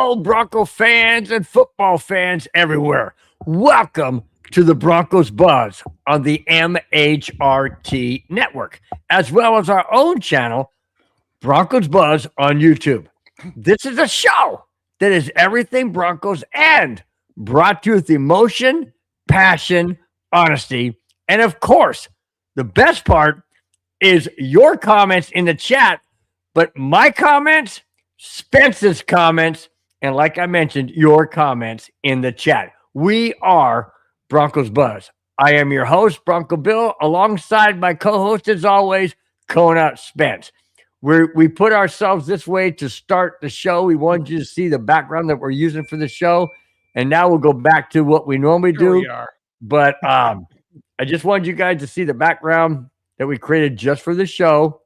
Hello, Bronco fans and football fans everywhere. Welcome to the Broncos Buzz on the MHRT network, as well as our own channel, Broncos Buzz on YouTube. This is a show that is everything Broncos and brought to you with emotion, passion, honesty, and of course, the best part is your comments in the chat, but my comments, Spence's comments, and like I mentioned, your comments in the chat. We are Broncos Buzz. I am your host, Bronco Bill, alongside my co-host, as always, Kona Spence. We put ourselves this way to start the show. We wanted you to see the background that we're using for the show, and now we'll go back to what we normally do. We are. But I just wanted you guys to see the background that we created just for the show,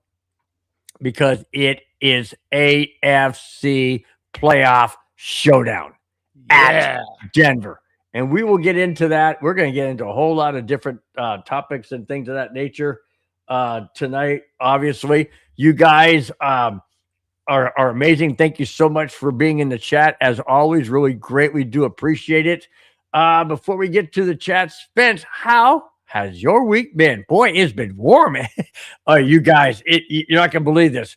because it is AFC playoff showdown at Denver. And we will get into that. We're going to get into a whole lot of different topics and things of that nature tonight. Obviously, you guys are amazing. Thank you so much for being in the chat. As always, really great. We do appreciate it. Before we get to the chat, Spence, how has your week been? Boy, it's been warm. You guys, you're not going to believe this.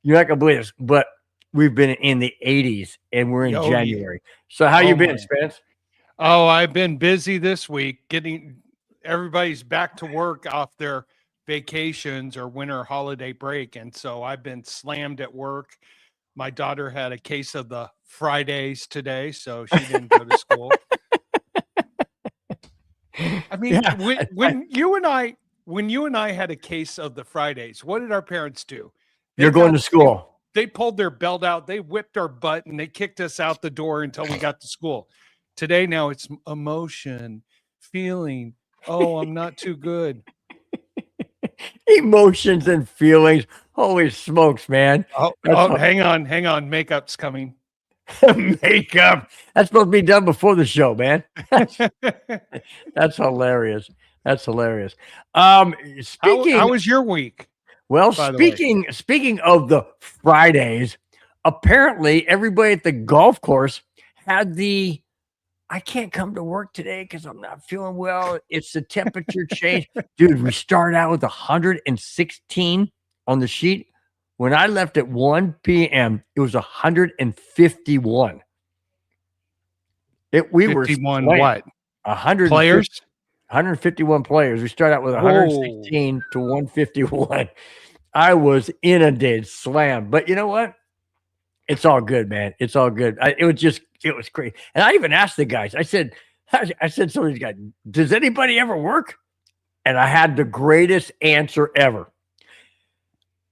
You're not going to believe this, but we've been in the 80s and we're in January. So how you been, Spence? Oh, I've been busy this week getting everybody's back to work off their vacations or winter holiday break. And so I've been slammed at work. My daughter had a case of the Fridays today, so she didn't go to school. I mean, when you and I had a case of the Fridays, what did our parents do? You're going to school. They pulled their belt out, they whipped our butt, and they kicked us out the door until we got to school. Today, now it's emotion, feeling. Oh, I'm not too good. Emotions and feelings. Holy smokes, man. Oh, hang on. Makeup's coming. Makeup. That's supposed to be done before the show, man. That's hilarious. That's hilarious. How was your week? Well, speaking of the Fridays, apparently everybody at the golf course had I can't come to work today because I'm not feeling well. It's the temperature change. Dude, we started out with 116 on the sheet. When I left at 1 p.m., it was 151. We were 51 what? 100 players? 151 players. We started out with 116 to 151. I was inundated, slammed. But you know what? It's all good, man. It's all good. It was great. And I even asked the guys, I said to some of these guys, does anybody ever work? And I had the greatest answer ever.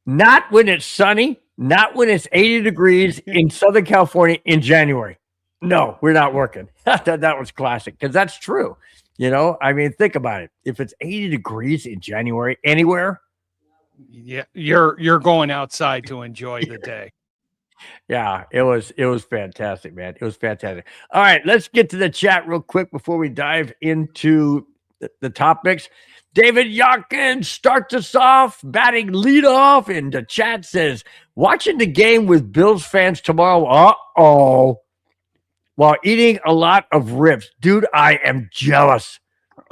Not when it's sunny, not when it's 80 degrees in Southern California in January. No, we're not working. That was classic, because that's true. You know, I mean, think about it. If it's 80 degrees in January anywhere, yeah, you're going outside to enjoy the day. Yeah, it was fantastic, man. It was fantastic. All right, let's get to the chat real quick before we dive into the topics. David Yakin starts us off, batting leadoff, and the chat says, watching the game with Bills fans tomorrow. Uh-oh. While eating a lot of ribs. Dude, I am jealous.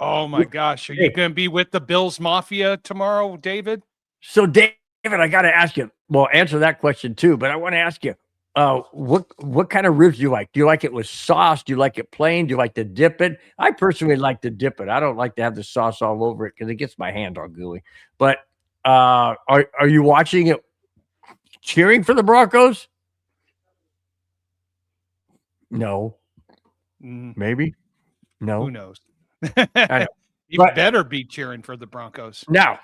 Oh, my gosh. Are you going to be with the Bills Mafia tomorrow, David? So, David, I got to ask you. Well, answer that question, too. But I want to ask you, what kind of ribs do you like? Do you like it with sauce? Do you like it plain? Do you like to dip it? I personally like to dip it. I don't like to have the sauce all over it because it gets my hand all gooey. But are you watching it, cheering for the Broncos? No. Maybe. No. Who knows? I know. You better be cheering for the Broncos. Now,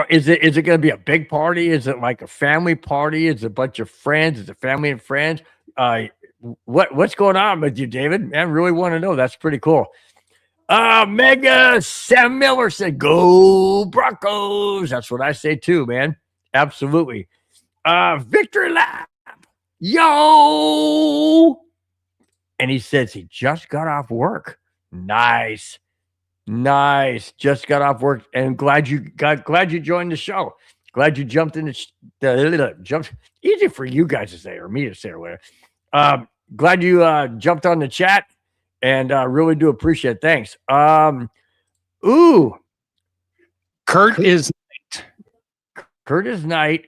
is it going to be a big party? Is it like a family party? Is it a bunch of friends? Is it family and friends? What's going on with you, David? I really want to know. That's pretty cool. Mega Sam Miller said, "Go Broncos." That's what I say too, man. Absolutely. Victory lap. Yo. And he says he just got off work. Nice. Just got off work, and glad you joined the show. Glad you jumped in. Jumped. Easy for you guys to say, or me to say, or whatever. Glad you jumped on the chat, and really do appreciate it. Thanks. Curtis Knight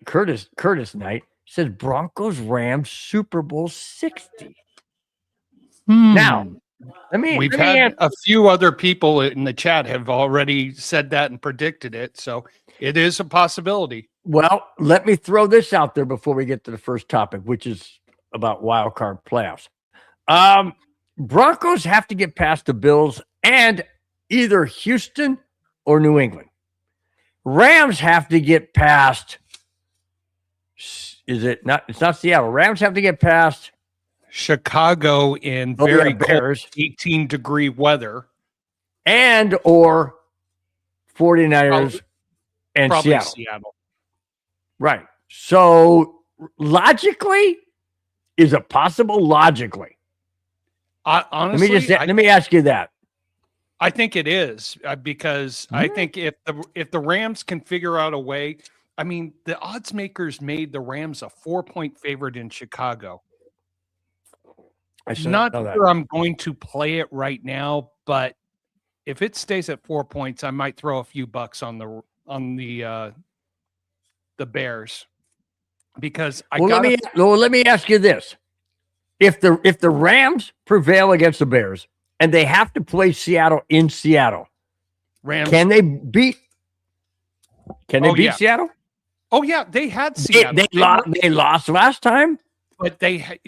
says Broncos Rams Super Bowl 60. Now, we've had a few other people in the chat have already said that and predicted it, so it is a possibility. Well, let me throw this out there before we get to the first topic, which is about wild card playoffs. Broncos have to get past the Bills and either Houston or New England. Rams have to get past. It's not Seattle. Rams have to get past Chicago in very cold 18-degree weather, and or 49ers and Seattle. Right. So logically, is it possible? Logically, honestly, let me ask you that. I think it is because I think if the Rams can figure out a way, I mean, the odds makers made the Rams a 4-point favorite in Chicago. I'm not sure I'm going to play it right now, but if it stays at 4 points, I might throw a few bucks on the Bears because let me ask you this: if the Rams prevail against the Bears and they have to play Seattle in Seattle, Rams can they beat Seattle? Oh yeah, they had Seattle. They lost last time. But they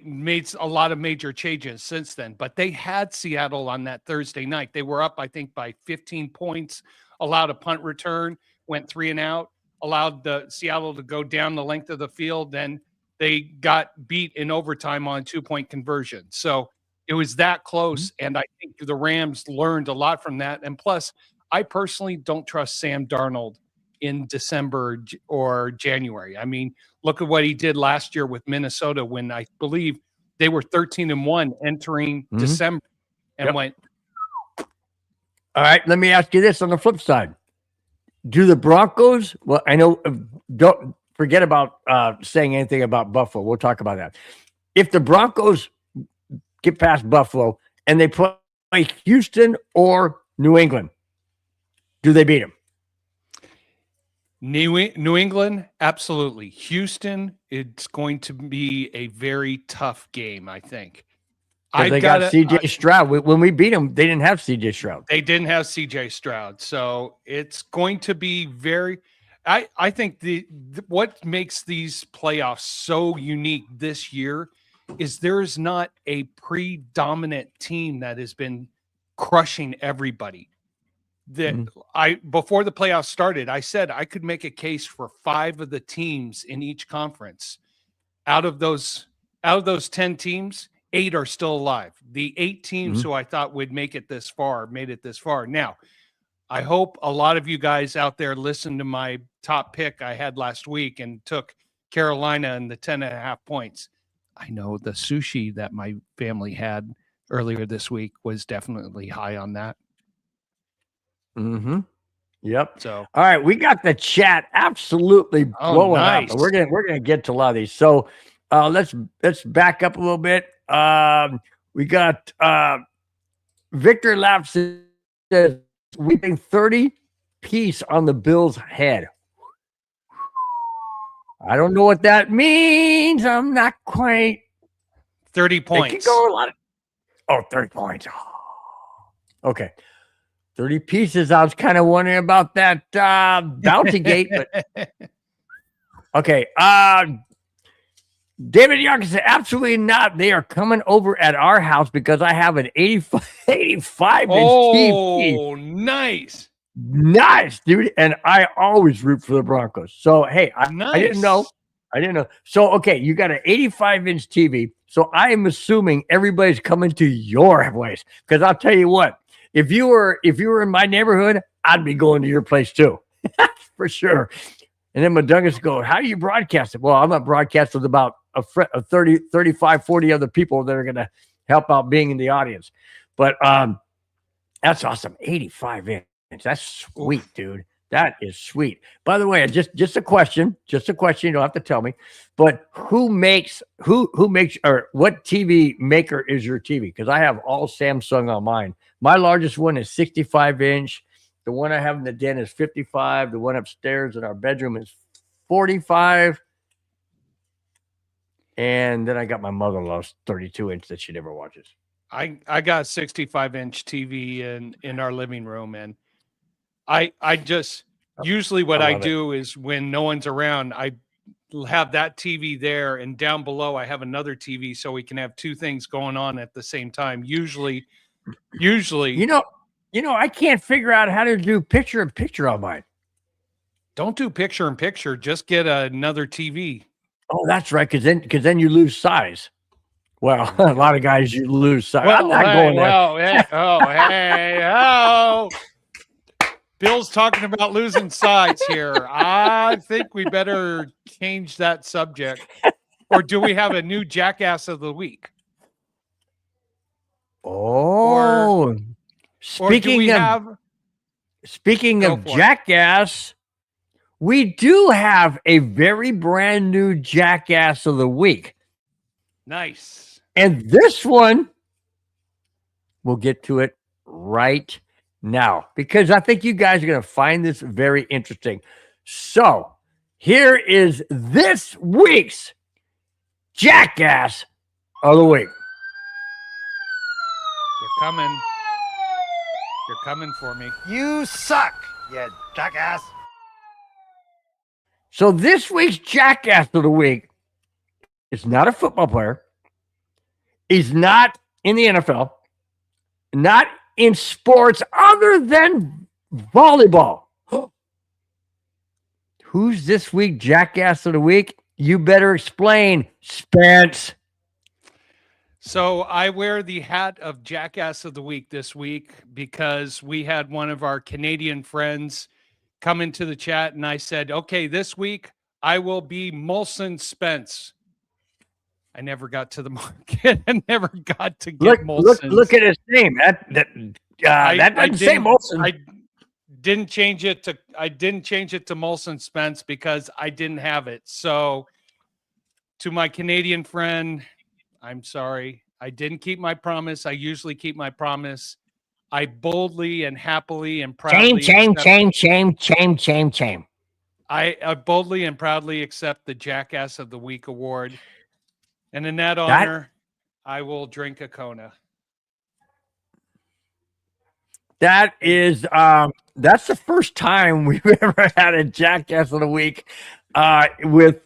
made a lot of major changes since then. But they had Seattle on that Thursday night. They were up, I think, by 15 points, allowed a punt return, went 3 and out, allowed the Seattle to go down the length of the field. Then they got beat in overtime on 2-point conversion. So it was that close. And I think the Rams learned a lot from that. And plus, I personally don't trust Sam Darnold in December or January. I mean, look at what he did last year with Minnesota when I believe they were 13-1 entering December and went. All right, let me ask you this on the flip side. Do the Broncos, well, I know, don't forget about saying anything about Buffalo. We'll talk about that. If the Broncos get past Buffalo and they play Houston or New England, do they beat them? New England, absolutely. Houston, it's going to be a very tough game, I think. They got CJ Stroud. When we beat them, they didn't have CJ Stroud. They didn't have CJ Stroud. So it's going to be very – I think what makes these playoffs so unique this year is there is not a predominant team that has been crushing everybody. Before the playoffs started, I said I could make a case for 5 of the teams in each conference. Out of those 10 teams, 8 are still alive. The 8 teams who I thought would make it this far made it this far. Now, I hope a lot of you guys out there listened to my top pick I had last week and took Carolina and the 10.5 points. I know the sushi that my family had earlier this week was definitely high on that. Yep. So all right, we got the chat absolutely blowing up. We're gonna get to a lot of these. So let's back up a little bit. We got Victor Lapp says weeping 30 piece on the Bills' head. I don't know what that means. I'm not quite 30 points. It can go a lot of 30 points. Okay. 30 pieces. I was kind of wondering about that bounty gate, but okay. David Young said, absolutely not. They are coming over at our house because I have an 85-inch TV. Oh, nice. Nice, dude. And I always root for the Broncos. So, hey, I didn't know. So, okay, you got an 85-inch TV. So I am assuming everybody's coming to your place because I'll tell you what. If you were in my neighborhood, I'd be going to your place too, for sure. And then Madungus goes, how do you broadcast it? Well, I'm not broadcasting with about 30, 35, 40 other people that are going to help out being in the audience. But that's awesome. 85 inch. That's sweet, dude. That is sweet. By the way, just a question. Just a question. You don't have to tell me. But who makes or what TV maker is your TV? Because I have all Samsung on mine. My largest one is 65-inch. The one I have in the den is 55. The one upstairs in our bedroom is 45. And then I got my mother-in-law's 32-inch that she never watches. I got a 65-inch TV in our living room, and I just usually what I do is when no one's around, I have that TV there, and down below I have another TV so we can have two things going on at the same time. Usually, you know, I can't figure out how to do picture-in-picture on mine. Don't do picture-in-picture. Just get another TV. Oh, that's right. Because then you lose size. Well, a lot of guys you lose size. Well, I'm not going there. Bill's talking about losing size here. I think we better change that subject. Or do we have a new Jackass of the week? Oh, speaking of Jackass, we do have a very brand new Jackass of the week. Nice. And this one, we'll get to it right now because I think you guys are going to find this very interesting. So here is this week's Jackass of the week. They're coming. You're coming for me. You suck, you jackass. So this week's Jackass of the week is not a football player. He's not in the NFL, not in sports other than volleyball. Who's this week Jackass of the week? You better explain, Spence. So I wear the hat of Jackass of the week this week because we had one of our Canadian friends come into the chat and I said, okay, this week I will be Molson Spence. I never got to the market. I never got to get Molson. Look at his name. That doesn't say Molson. I didn't change it to Molson Spence because I didn't have it. So to my Canadian friend, I'm sorry. I didn't keep my promise. I usually keep my promise. I boldly and happily and proudly shame. I boldly and proudly accept the Jackass of the Week award. And in that honor, I will drink a Kona. That is that's the first time we've ever had a Jackass of the Week with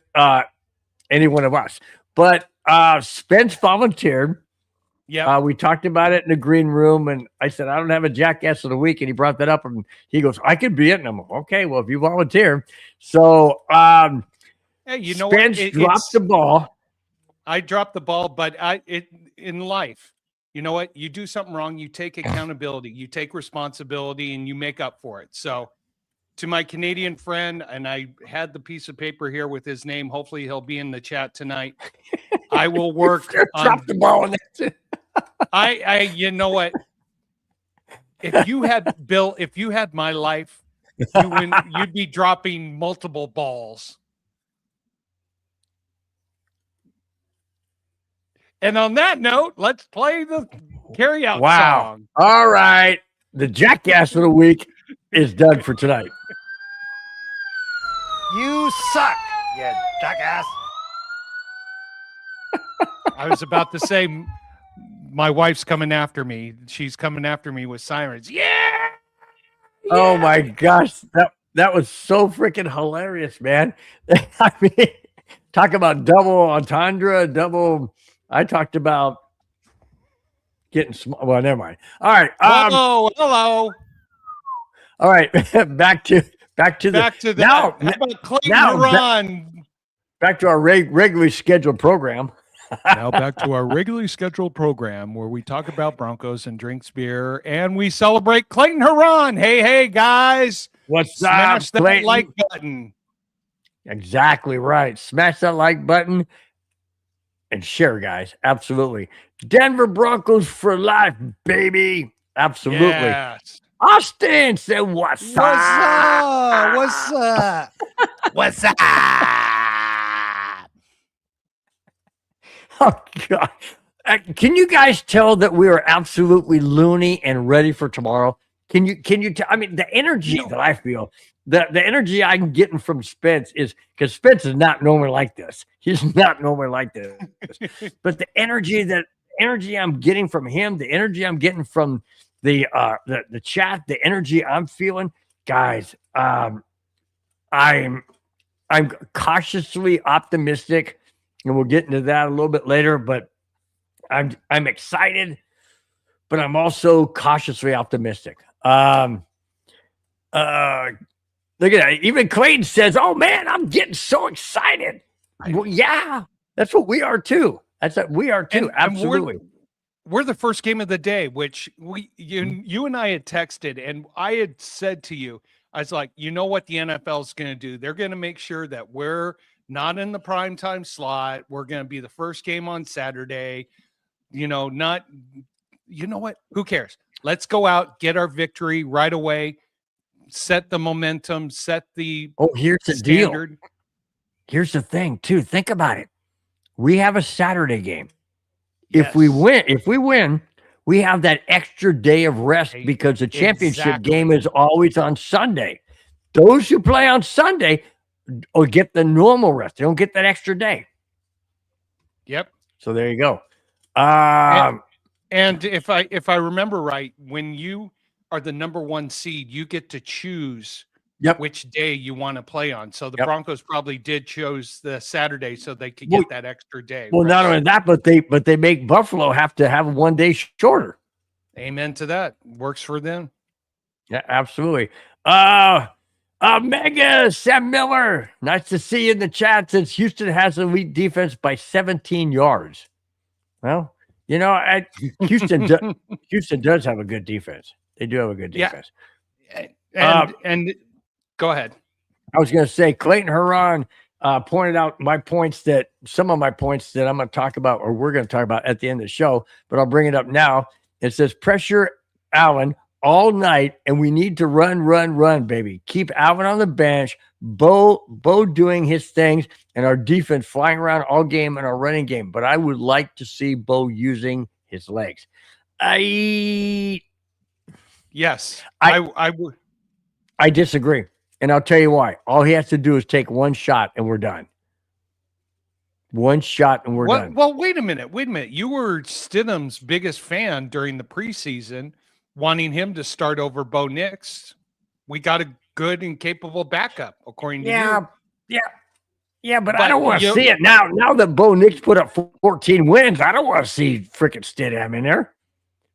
any one of us. But Spence volunteered. Yeah, we talked about it in the green room, and I said I don't have a Jackass of the Week, and he brought that up, and he goes, "I could be it." And I'm like, okay. Well, if you volunteer, so hey, you know Spence what? dropped the ball. I dropped the ball, but in life, you know what? You do something wrong, you take accountability, you take responsibility, and you make up for it. So to my Canadian friend, and I had the piece of paper here with his name. Hopefully he'll be in the chat tonight. I will work on drop the ball in that. you know what? If you had my life, you'd be dropping multiple balls. And on that note, let's play the carry-out song. All right. The Jackass of the Week is done for tonight. You suck, you jackass. I was about to say, my wife's coming after me. She's coming after me with sirens. Yeah! Oh, my gosh. That was so freaking hilarious, man. I mean, talk about double entendre, I talked about getting small. Well, never mind. All right. Hello. All right. back to that. How about Clayton Huron? Back to our regularly scheduled program. Now back to our regularly scheduled program where we talk about Broncos and drinks beer and we celebrate Clayton Huron. Hey, guys. What's Smash up, that like button. Exactly right. Smash that like button. And share, guys. Absolutely. Denver Broncos for life, baby. Absolutely. Yes. Austin said, "What's up? What's up? What's up? Oh God! Can you guys tell that we are absolutely loony and ready for tomorrow? Can you tell? I mean, the energy that I feel, the energy I'm getting from Spence is because Spence is not normally like this. He's not normally like this. But the energy I'm getting from him, the energy I'm getting from the chat, the energy I'm feeling, guys. I'm cautiously optimistic, and we'll get into that a little bit later. But I'm excited, but I'm also cautiously optimistic. Look at that. Even Clayton says, "Oh man, I'm getting so excited." Well, yeah, that's what we are too. That's what we are too. Absolutely. We're the first game of the day, which you and I had texted, and I had said to you, I was like, you know what the NFL is going to do? They're going to make sure that we're not in the primetime slot. We're going to be the first game on Saturday. You know what? Who cares? Let's go out, get our victory right away, set the momentum, set the here's the standard. deal. Here's the thing, too. Think about it. We have a Saturday game. If we win, we have that extra day of rest because the championship game is always on Sunday. Those who play on Sunday or get the normal rest. They don't get that extra day. Yep. So there you go. And if I remember right, when you are the number 1 seed, you get to choose which day you want to play on. So the Broncos probably did choose the Saturday so they could get that extra day. Well, not only that, but they make Buffalo have to have 1 day shorter. Amen to that. Works for them. Yeah, absolutely. Mega Sam Miller. Nice to see you in the chat. Since Houston has an elite defense by 17 yards. Well, Houston does have a good defense. They do have a good defense. Yeah. And go ahead. I was going to say Clayton Huron pointed out some of my points that I'm going to talk about, or we're going to talk about at the end of the show, but I'll bring it up now. It says pressure Allen all night, and we need to run, baby. Keep Alvin on the bench, Bo doing his things, and our defense flying around all game in our running game. But I would like to see Bo using his legs. I disagree, and I'll tell you why. All he has to do is take one shot, and we're done. One shot, and we're done. Well, wait a minute. You were Stidham's biggest fan during the preseason, wanting him to start over Bo Nix. We got a good and capable backup, according to you. Yeah, but I don't want to see it now. Now that Bo Nix put up 14 wins, I don't want to see freaking Stidham in there.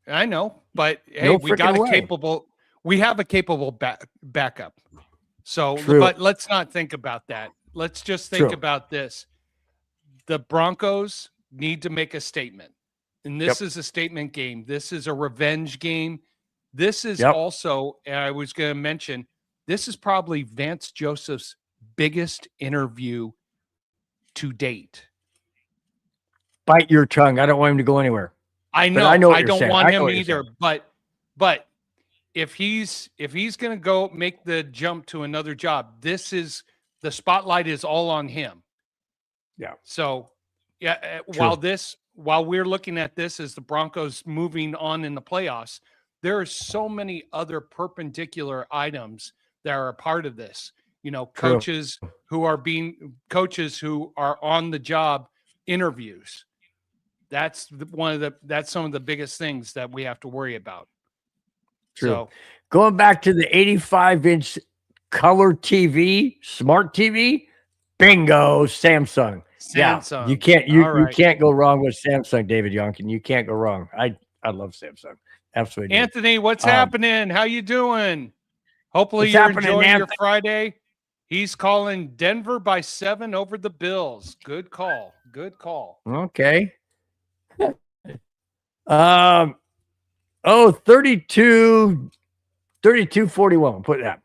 I know, but hey, we have a capable backup. So, but let's not think about that. Let's just think about this. The Broncos need to make a statement. And this is a statement game. This is a revenge game. This is also, and I was going to mention, this is probably Vance Joseph's biggest interview to date. Bite your tongue. I don't want him to go anywhere. I know. I don't want him either. But if he's going to go make the jump to another job, the spotlight is all on him. Yeah. So, while we're looking at this as the Broncos moving on in the playoffs, there are so many other perpendicular items that are a part of this. Coaches who are on the job interviews. That's that's some of the biggest things that we have to worry about. True. So, going back to the 85-inch color TV, smart TV, bingo, Samsung. Yeah, you can't go wrong with Samsung, David Youngkin. You can't go wrong. I love Samsung. Absolutely. Anthony, what's happening? How you doing? Hopefully you're enjoying your Friday. He's calling Denver by 7 over the Bills. Good call. Okay. 32-41. Put that.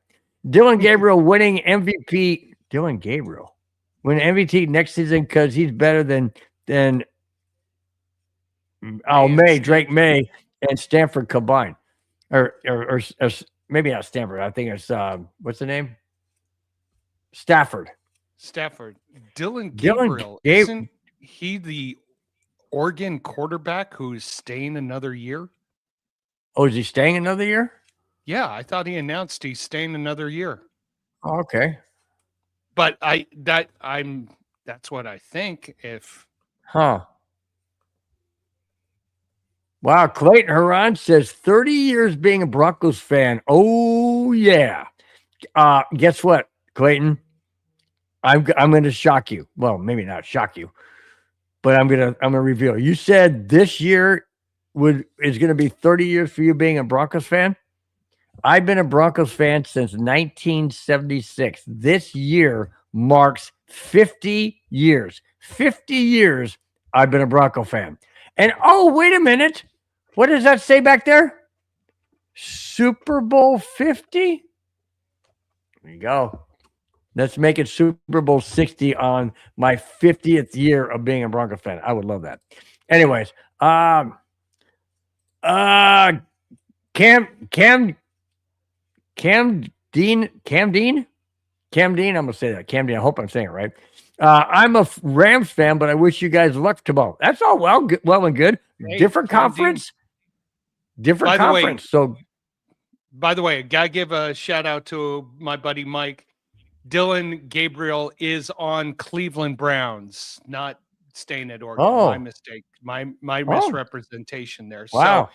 Dylan Gabriel winning MVP. Dylan Gabriel win MVP next season because he's better than Drake May and Stanford combined. Or maybe not Stanford. I think it's what's the name? Stafford. Dylan Dylan Gabriel. Gabe- Isn't he the Oregon quarterback who's staying another year? Oh, is he staying another year? Yeah, I thought he announced he's staying another year. Oh, okay. But that's what I think. If Huh. Wow, Clayton Huron says 30 years being a Broncos fan. Oh yeah. Guess what, Clayton? I'm going to shock you. Well, maybe not shock you, but I'm going to reveal. You said this year is going to be 30 years for you being a Broncos fan. I've been a Broncos fan since 1976. This year marks 50 years. 50 years I've been a Bronco fan. And oh, wait a minute. What does that say back there? Super Bowl 50? There you go. Let's make it Super Bowl 60 on my 50th year of being a Bronco fan. I would love that. Anyways, Cam Dean, I'm gonna say that. Cam Dean, I hope I'm saying it right. I'm a Rams fan, but I wish you guys luck tomorrow. That's all well and good. Hey, Different Cam conference. Different By the way- conference. So By the way, gotta give a shout out to my buddy Mike. Dylan Gabriel is on Cleveland Browns, not staying at Oregon. Oh. My mistake. My misrepresentation there. wow. So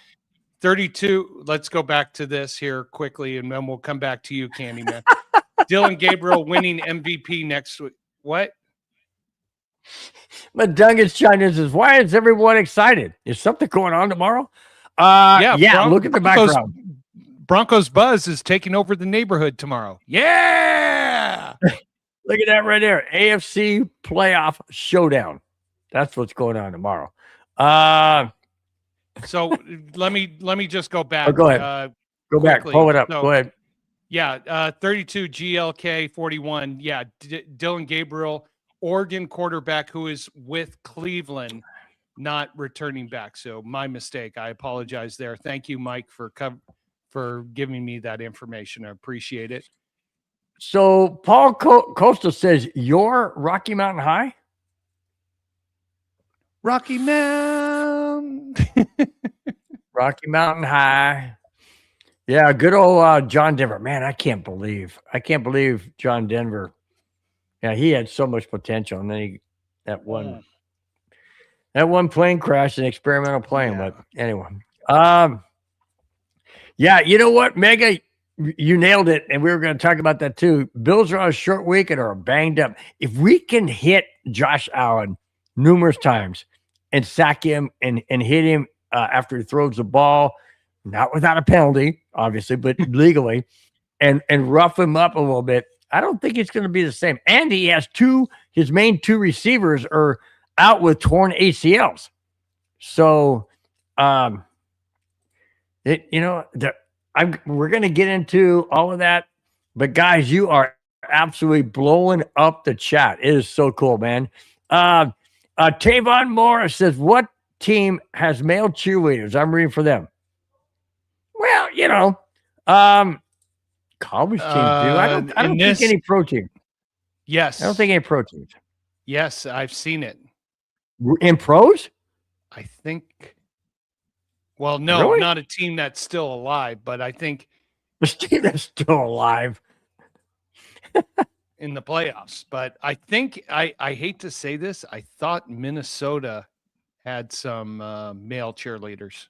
32. Let's go back to this here quickly, and then we'll come back to you, Candyman. Dylan Gabriel winning MVP next week. What? Madungus chimed in and says, why is everyone excited? Is something going on tomorrow? Look at the background. Broncos Buzz is taking over the neighborhood tomorrow. Yeah. Look at that right there. AFC playoff showdown. That's what's going on tomorrow. So let me just go back. Go ahead. Go back. quickly. Pull it up. So- Go ahead. Yeah, 32 GLK 41. Yeah, Dylan Gabriel, Oregon quarterback who is with Cleveland, not returning back. So my mistake. I apologize there. Thank you, Mike, for giving me that information. I appreciate it. So Paul Costa says, you're Rocky Mountain High? Rocky Mountain. Rocky Mountain High. Yeah, good old John Denver. Man, I can't believe John Denver. Yeah, he had so much potential, and then that one plane crashed, an experimental plane. Yeah. But anyway, yeah, you know what, Mega, you nailed it, and we were going to talk about that too. Bills are on a short week and are banged up. If we can hit Josh Allen numerous times and sack him and hit him after he throws the ball, not without a penalty, obviously, but legally, and rough him up a little bit, I don't think it's going to be the same. And he has his main two receivers are out with torn ACLs. So, we're going to get into all of that. But guys, you are absolutely blowing up the chat. It is so cool, man. Tavon Morris says, what team has male cheerleaders? I'm reading for them. Well, college teams do. I don't think any pro team. Yes. I don't think any pro teams. Yes, I've seen it. In pros? I think. Well, no, Really? not a team that's still alive, but I think This team that's still alive. in the playoffs. But I think I hate to say this. I thought Minnesota had some male cheerleaders.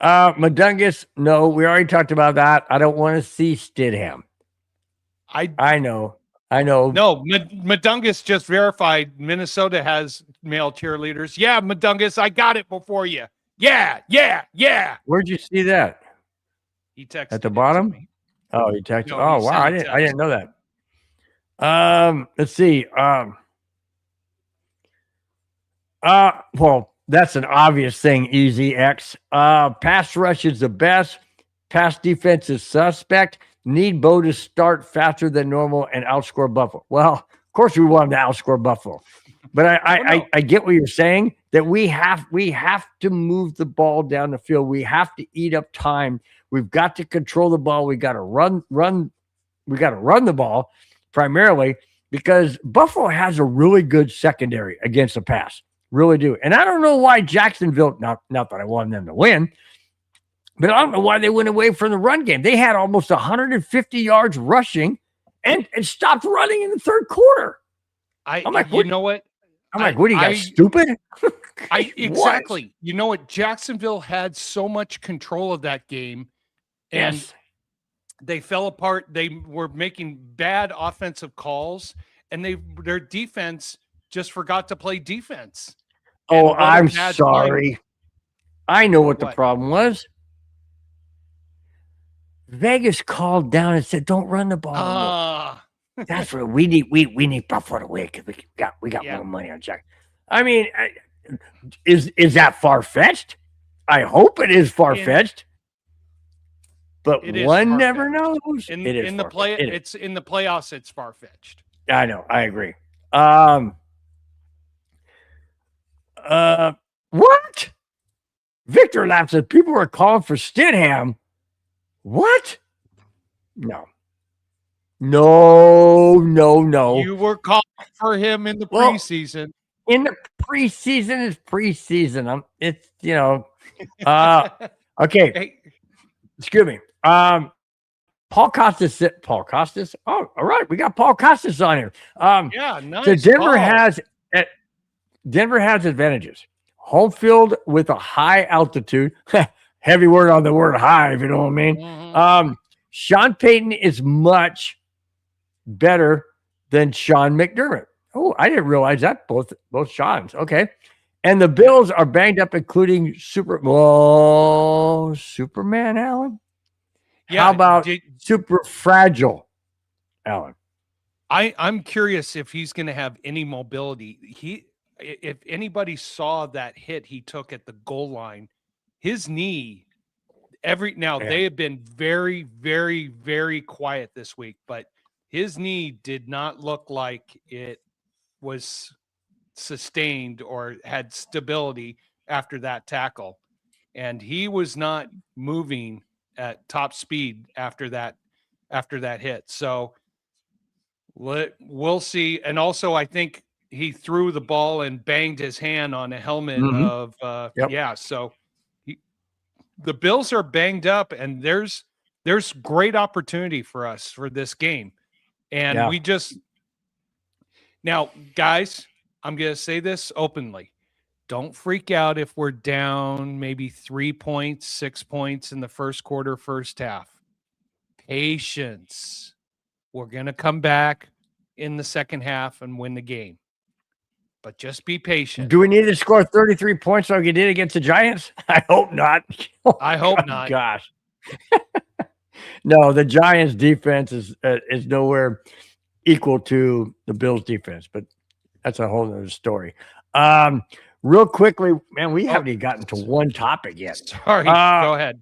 Madungus, no, we already talked about that. I don't want to see Stidham. I know. No, Madungus just verified Minnesota has male cheerleaders. Yeah, Madungus, I got it before you. Yeah. Where'd you see that? He texted At the it to bottom? me. Oh, he texted. No, Oh, he wow. sent I didn't know that. Let's see. Well, that's an obvious thing, Easy X. Pass rush is the best. Pass defense is suspect. Need Bo to start faster than normal and outscore Buffalo. Well, of course we want him to outscore Buffalo. But I get what you're saying. that we have to move the ball down the field. We have to eat up time. We've got to control the ball. We got to run. We got to run the ball primarily because Buffalo has a really good secondary against the pass. Really do. And I don't know why Jacksonville, not that I want them to win, but I don't know why they went away from the run game. They had almost 150 yards rushing and stopped running in the third quarter. I'm like, you know what? I'm like, what are you guys, stupid? Exactly. What? You know what? Jacksonville had so much control of that game, and yes. They fell apart. They were making bad offensive calls, and their defense just forgot to play defense. Oh, I'm sorry. Time. I know what the problem was. Vegas called down and said, "Don't run the ball." That's what we need. We need Buffalo to win because we got more money on Jack. I mean, is that far fetched? I hope it is far fetched. But one never knows. It's in the playoffs. It's far fetched. I know. I agree. What? Victor laughs at people are calling for Stidham. What? No. You were calling for him in the preseason. In the preseason is preseason. It's okay. Hey. Excuse me. Paul Costas. Oh, all right. We got Paul Costas on here. Nice. So Denver has advantages. Home field with a high altitude. Heavy word on the word high, if you know what I mean. Mm-hmm. Sean Payton is much better than Sean McDermott. Oh, I didn't realize that. Both Seans. Okay. And the Bills are banged up, including Superman Allen. Yeah. How about super fragile Allen? I'm curious if he's going to have any mobility. If anybody saw that hit he took at the goal line, his knee. They have been very, very, very quiet this week, but his knee did not look like it was sustained or had stability after that tackle, and he was not moving at top speed after that hit. So we'll see. And also, I think he threw the ball and banged his hand on a helmet of So the Bills are banged up, and there's great opportunity for us for this game. And we just now, guys, I'm going to say this openly. Don't freak out if we're down maybe 3 points, 6 points in the first quarter, first half. Patience. We're going to come back in the second half and win the game. But just be patient. Do we need to score 33 points like you did against the Giants? I hope not. I hope not. Gosh. No, the Giants defense is nowhere equal to the Bills defense, but that's a whole other story. Real quickly, man, we haven't even gotten to one topic yet. Sorry, go ahead.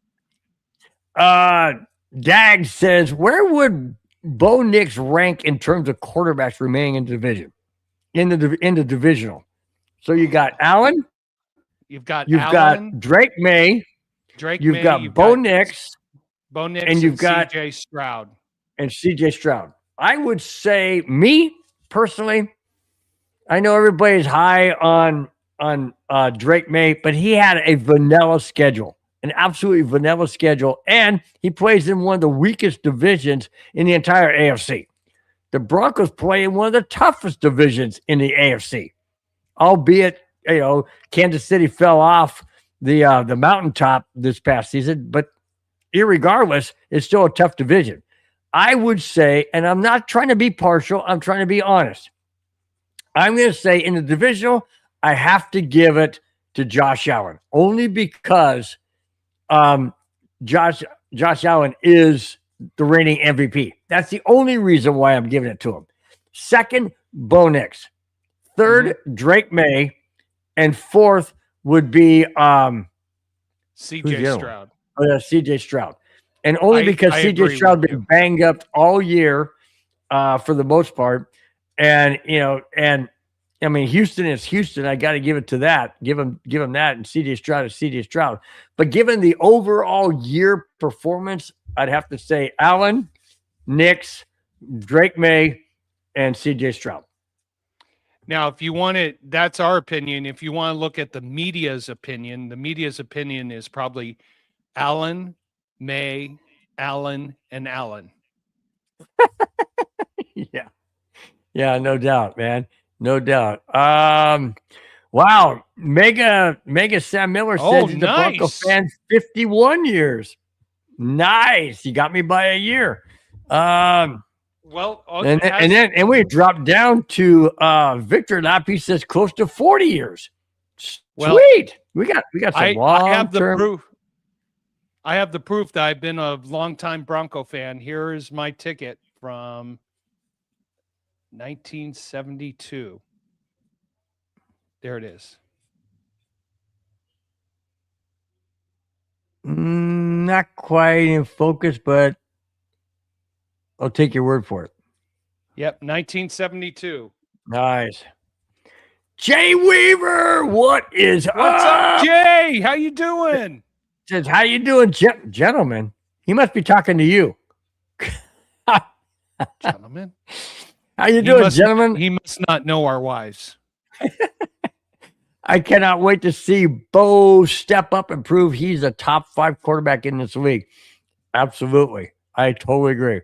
Dag says, where would Bo Nix rank in terms of quarterbacks remaining in the division? In the divisional. So you got Allen. You've got Drake May. You've got Bo Nix. And you've got CJ Stroud. And CJ Stroud. I would say, me personally, I know everybody's high on Drake May, but he had a vanilla schedule, an absolutely vanilla schedule, and he plays in one of the weakest divisions in the entire AFC. The Broncos play in one of the toughest divisions in the AFC, albeit Kansas City fell off the mountaintop this past season, but irregardless, it's still a tough division. I would say, and I'm not trying to be partial, I'm trying to be honest. I'm going to say in the divisional, I have to give it to Josh Allen, only because Josh Allen is the reigning MVP. That's the only reason why I'm giving it to him. Second, Bo Nix. Third, Drake May. And fourth would be CJ Stroud. CJ Stroud. And only because CJ Stroud been banged up all year for the most part. And, I mean, Houston is Houston. I got to give it to that. Give him that, and CJ Stroud is CJ Stroud. But given the overall year performance, I'd have to say Allen, Nix, Drake May, and CJ Stroud. Now, if you want it, that's our opinion. If you want to look at the media's opinion is probably Allen, May, Allen, and Allen. Yeah. Yeah, no doubt, man. No doubt. Wow. Mega Sam Miller says he's a Bronco fan 51 years. Nice. You got me by a year. Well, and we dropped down to Victor Lappy says close to 40 years. Well, sweet. We got some long I have the term. proof. I have the proof that I've been a longtime Bronco fan. Here is my ticket from 1972. There it is. Not quite in focus, but I'll take your word for it. Yep, 1972. Nice. Jay Weaver, what's up, Jay? How you doing? Says, how you doing, gentlemen? He must be talking to you. Gentlemen? How you doing, gentlemen? He must not know our wives. I cannot wait to see Bo step up and prove he's a top 5 quarterback in this league. Absolutely. I totally agree.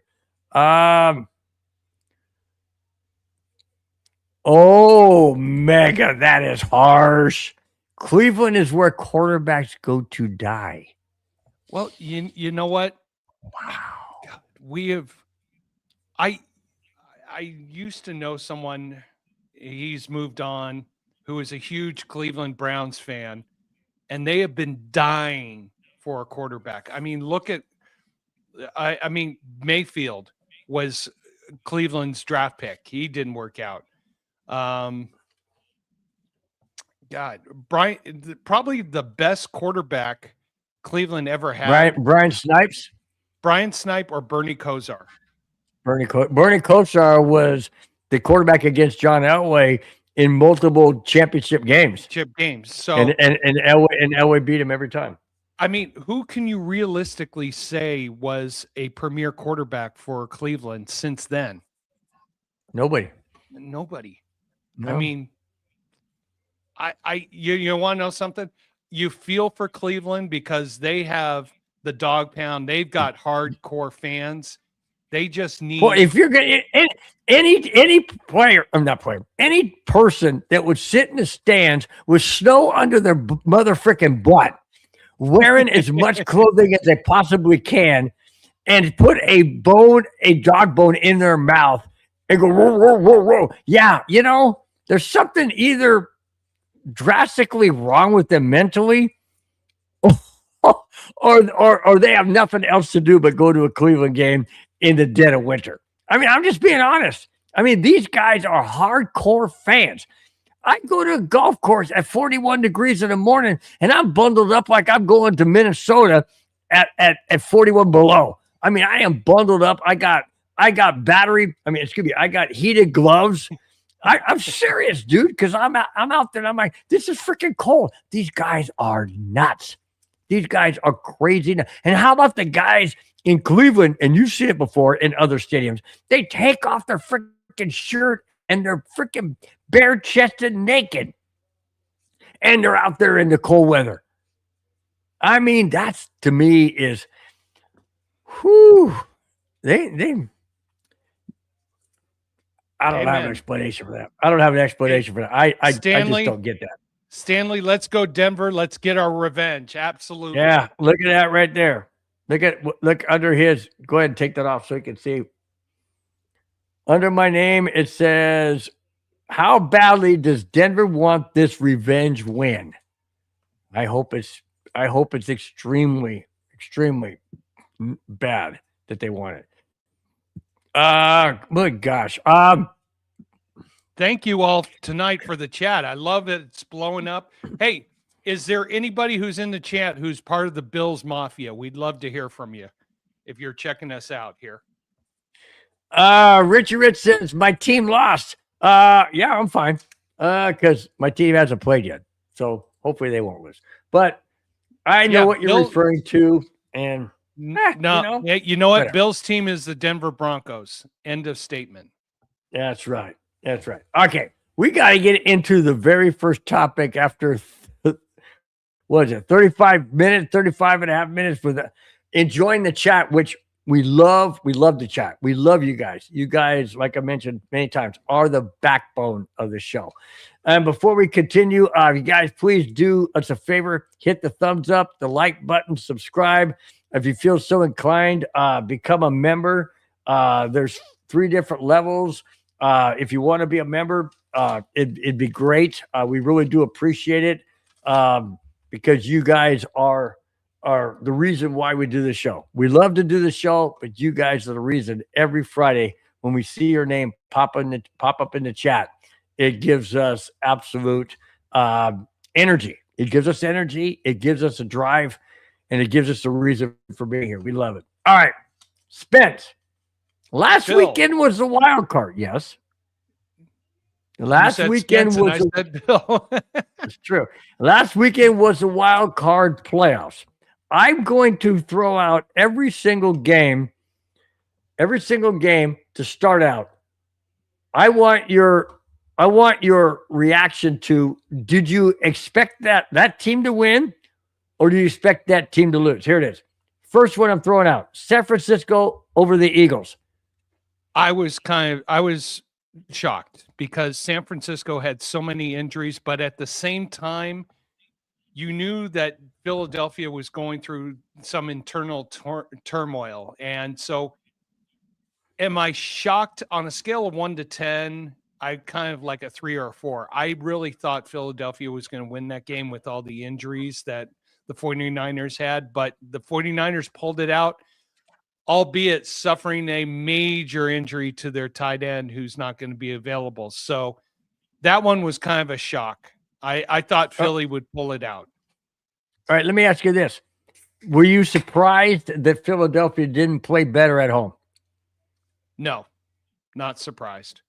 Oh, Mega, that is harsh. Cleveland is where quarterbacks go to die. Well, you know what? Wow. God, I used to know someone, he's moved on, who is a huge Cleveland Browns fan, and they have been dying for a quarterback. I mean, look at, I mean, Mayfield was Cleveland's draft pick. He didn't work out. God, Brian, probably the best quarterback Cleveland ever had. Brian Snipes? Brian Snipe or Bernie Kosar? Bernie Kosar was the quarterback against John Elway in multiple championship games. So and Elway beat him every time. I mean, who can you realistically say was a premier quarterback for Cleveland since then? Nobody. No. I mean, you want to know something? You feel for Cleveland because they have the dog pound. They've got hardcore fans. They just need. Well, if you're going to any player, I'm not player, any person that would sit in the stands with snow under their mother freaking butt, wearing as much clothing as they possibly can, and put a dog bone in their mouth and go, whoa, whoa, whoa, whoa. Yeah, you know, there's something either drastically wrong with them mentally, or they have nothing else to do but go to a Cleveland game in the dead of winter. I mean, I'm just being honest. I mean, these guys are hardcore fans. I go to a golf course at 41 degrees in the morning, and I'm bundled up like I'm going to Minnesota at 41 below. I mean, I am bundled up. I got battery. I mean, I got heated gloves. I'm serious, dude, because I'm out there and I'm like, this is freaking cold. These guys are nuts. These guys are crazy. And how about the guys in Cleveland, and you've seen it before in other stadiums, they take off their freaking shirt and they're freaking bare-chested naked. And they're out there in the cold weather. I mean, that's, to me, is, whew, I don't have an explanation for that. I just don't get that. Stanley, let's go Denver. Let's get our revenge. Absolutely. Yeah, look at that right there. Look under his. Go ahead and take that off so you can see. Under my name, it says, how badly does Denver want this revenge win? I hope it's extremely, extremely bad that they want it. My gosh. Thank you all tonight for the chat. I love it. It's blowing up. Hey, is there anybody who's in the chat who's part of the Bills Mafia? We'd love to hear from you if you're checking us out here. Richie Rich says, my team lost. Yeah, I'm fine. Because my team hasn't played yet, so hopefully they won't lose. But I know Yeah, what you're Bill- referring to, and No, you know what? whatever. Bill's team is the Denver Broncos. End of statement. That's right. That's right. Okay, we got to get into the very first topic after what is it, 35 minutes, 35 and a half minutes for the enjoying the chat, which we love. We love the chat. We love you guys. You guys, like I mentioned many times, are the backbone of the show. And before we continue, you guys, please do us a favor, hit the thumbs up, the like button, subscribe. If you feel so inclined, become a member. There's 3 different levels. If you want to be a member, it'd be great. We really do appreciate it. Because you guys are the reason why we do the show. We love to do the show, but you guys are the reason every Friday when we see your name pop up in the chat, it gives us absolute energy. It gives us energy. It gives us a drive, and it gives us a reason for being here. We love it. All right, Spence. Last Phil. weekend was the wild card. Yes. Last weekend was I said Bill. it's true. Last weekend was the wild card playoffs. I'm going to throw out every single game to start out. I want your reaction to, did you expect that team to win, or do you expect that team to lose? Here it is. First one I'm throwing out. San Francisco over the Eagles. I was shocked because San Francisco had so many injuries, but at the same time, you knew that Philadelphia was going through some internal turmoil. And so am I shocked? On a scale of 1 to 10? I kind of like a 3 or a 4. I really thought Philadelphia was going to win that game with all the injuries that the 49ers had, but the 49ers pulled it out, albeit suffering a major injury to their tight end who's not going to be available. So that one was kind of a shock. I thought Philly would pull it out. All right, let me ask you this. Were you surprised that Philadelphia didn't play better at home? No, not surprised.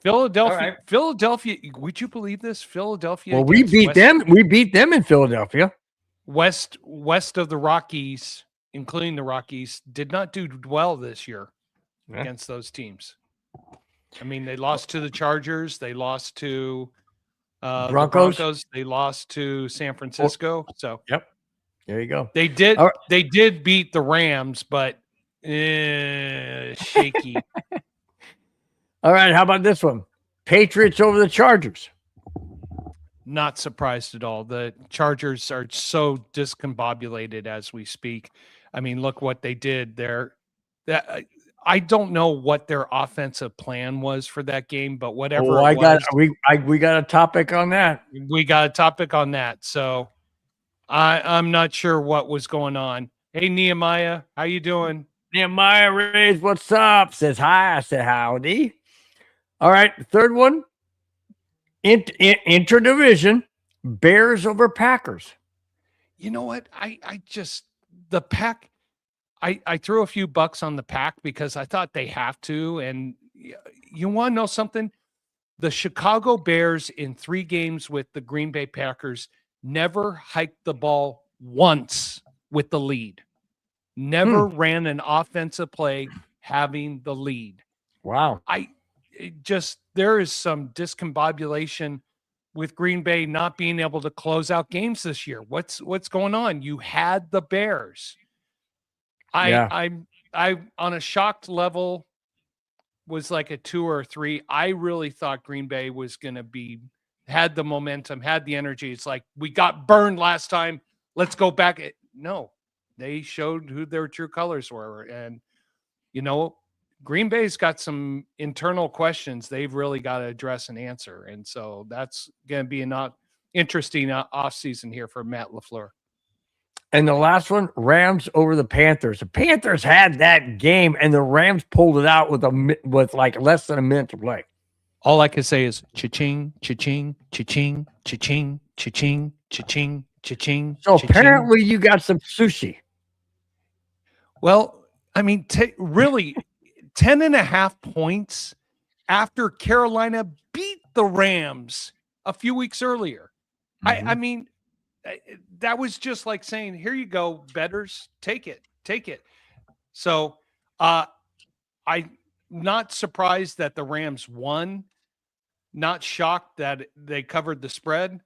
Philadelphia, would you believe this? Philadelphia. Well, we beat them. We beat them in Philadelphia. West of the Rockies, including the Rockies, did not do well this year against those teams. I mean, they lost to the Chargers. They lost to the Broncos. They lost to San Francisco. So, yep, there you go. They did. Right. They did beat the Rams, but shaky. All right, how about this one? Patriots over the Chargers. Not surprised at all. The Chargers are so discombobulated as we speak. I mean, look what they did there. I don't know what their offensive plan was for that game, but whatever. We got a topic on that. We got a topic on that. So I'm not sure what was going on. Hey, Nehemiah, how you doing? Nehemiah Reyes, what's up? Says hi. I said howdy. All right, third one. Interdivision, Bears over Packers. You know what? The Pack. I threw a few bucks on the Pack because I thought they have to. And you want to know something? The Chicago Bears in 3 games with the Green Bay Packers never hiked the ball once with the lead. Never ran an offensive play having the lead. Wow. There is some discombobulation with Green Bay not being able to close out games this year. What's going on? You had the Bears. I'm on a shocked level was like a 2 or 3. I really thought Green Bay was going to had the momentum, had the energy. It's like, we got burned last time. Let's go back. No, they showed who their true colors were. And, Green Bay's got some internal questions they've really got to address and answer. And so that's going to be an interesting offseason here for Matt LaFleur. And the last one, Rams over the Panthers. The Panthers had that game, and the Rams pulled it out with like less than a minute to play. All I can say is cha-ching, cha-ching, cha-ching, cha-ching, cha-ching, cha-ching, cha-ching. So apparently you got some sushi. Well, I mean, really 10.5 points after Carolina beat the Rams a few weeks earlier. I mean, that was just like saying, here you go, bettors, take it. So I'm not surprised that the Rams won, not shocked that they covered the spread.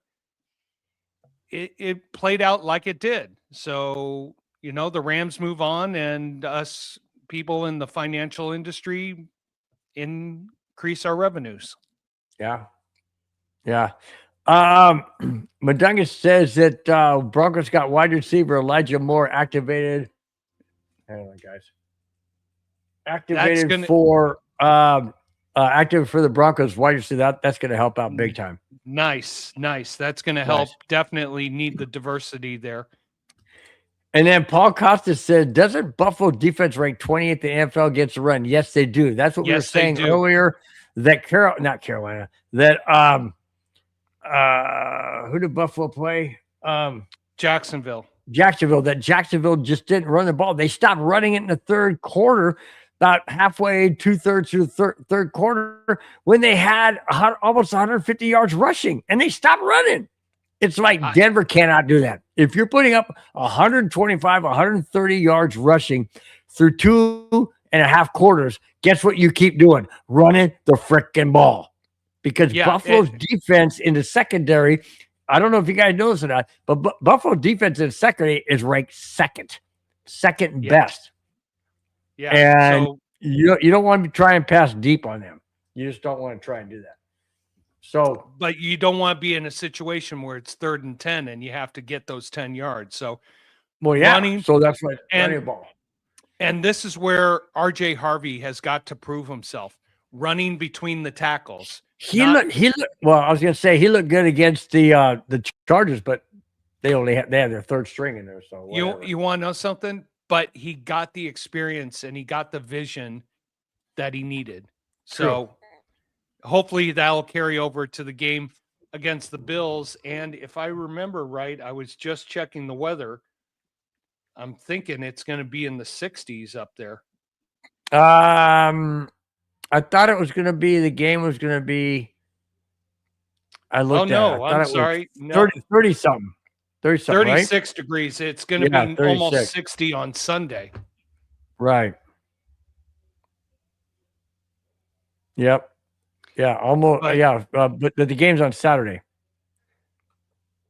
It played out like it did. So, the Rams move on, and us people in the financial industry increase our revenues. Yeah. Madungus says that Broncos got wide receiver Elijah Moore activated. Hang on, guys. Activated for the Broncos wide receiver. That's going to help out big time. Nice. That's going to help. Definitely need the diversity there. And then Paul Costa said, doesn't Buffalo defense rank 28th in the NFL against the run? Yes, they do. That's what we were saying earlier. That not Carolina. That who did Buffalo play? Jacksonville. That Jacksonville just didn't run the ball. They stopped running it in the third quarter, about halfway, 2/3 through the third quarter, when they had almost 150 yards rushing, and they stopped running. It's like Denver cannot do that. If you're putting up 125, 130 yards rushing through 2.5 quarters, guess what you keep doing? Running the frickin' ball. Because Buffalo's defense in the secondary, I don't know if you guys know this or not, but Buffalo defense in the secondary is ranked second best. Yeah. And so, you don't want to try and pass deep on them. You just don't want to try and do that. So, but you don't want to be in a situation where it's 3rd and 10 and you have to get those 10 yards. So, running, so that's right. Running ball. And this is where RJ Harvey has got to prove himself, running between the tackles. He looked well, I was going to say he looked good against the Chargers, but they had their third string in there. So you want to know something? But he got the experience and he got the vision that he needed. So hopefully that'll carry over to the game against the Bills. And if I remember right, I was just checking the weather. I'm thinking it's going to be in the 60s up there. I thought it was going to be, the game was going to be, I looked at it. I'm sorry. 30 something. 36 right? degrees. It's going to be 36. Almost 60 on Sunday. Right. Yep. Yeah, almost. But the game's on Saturday.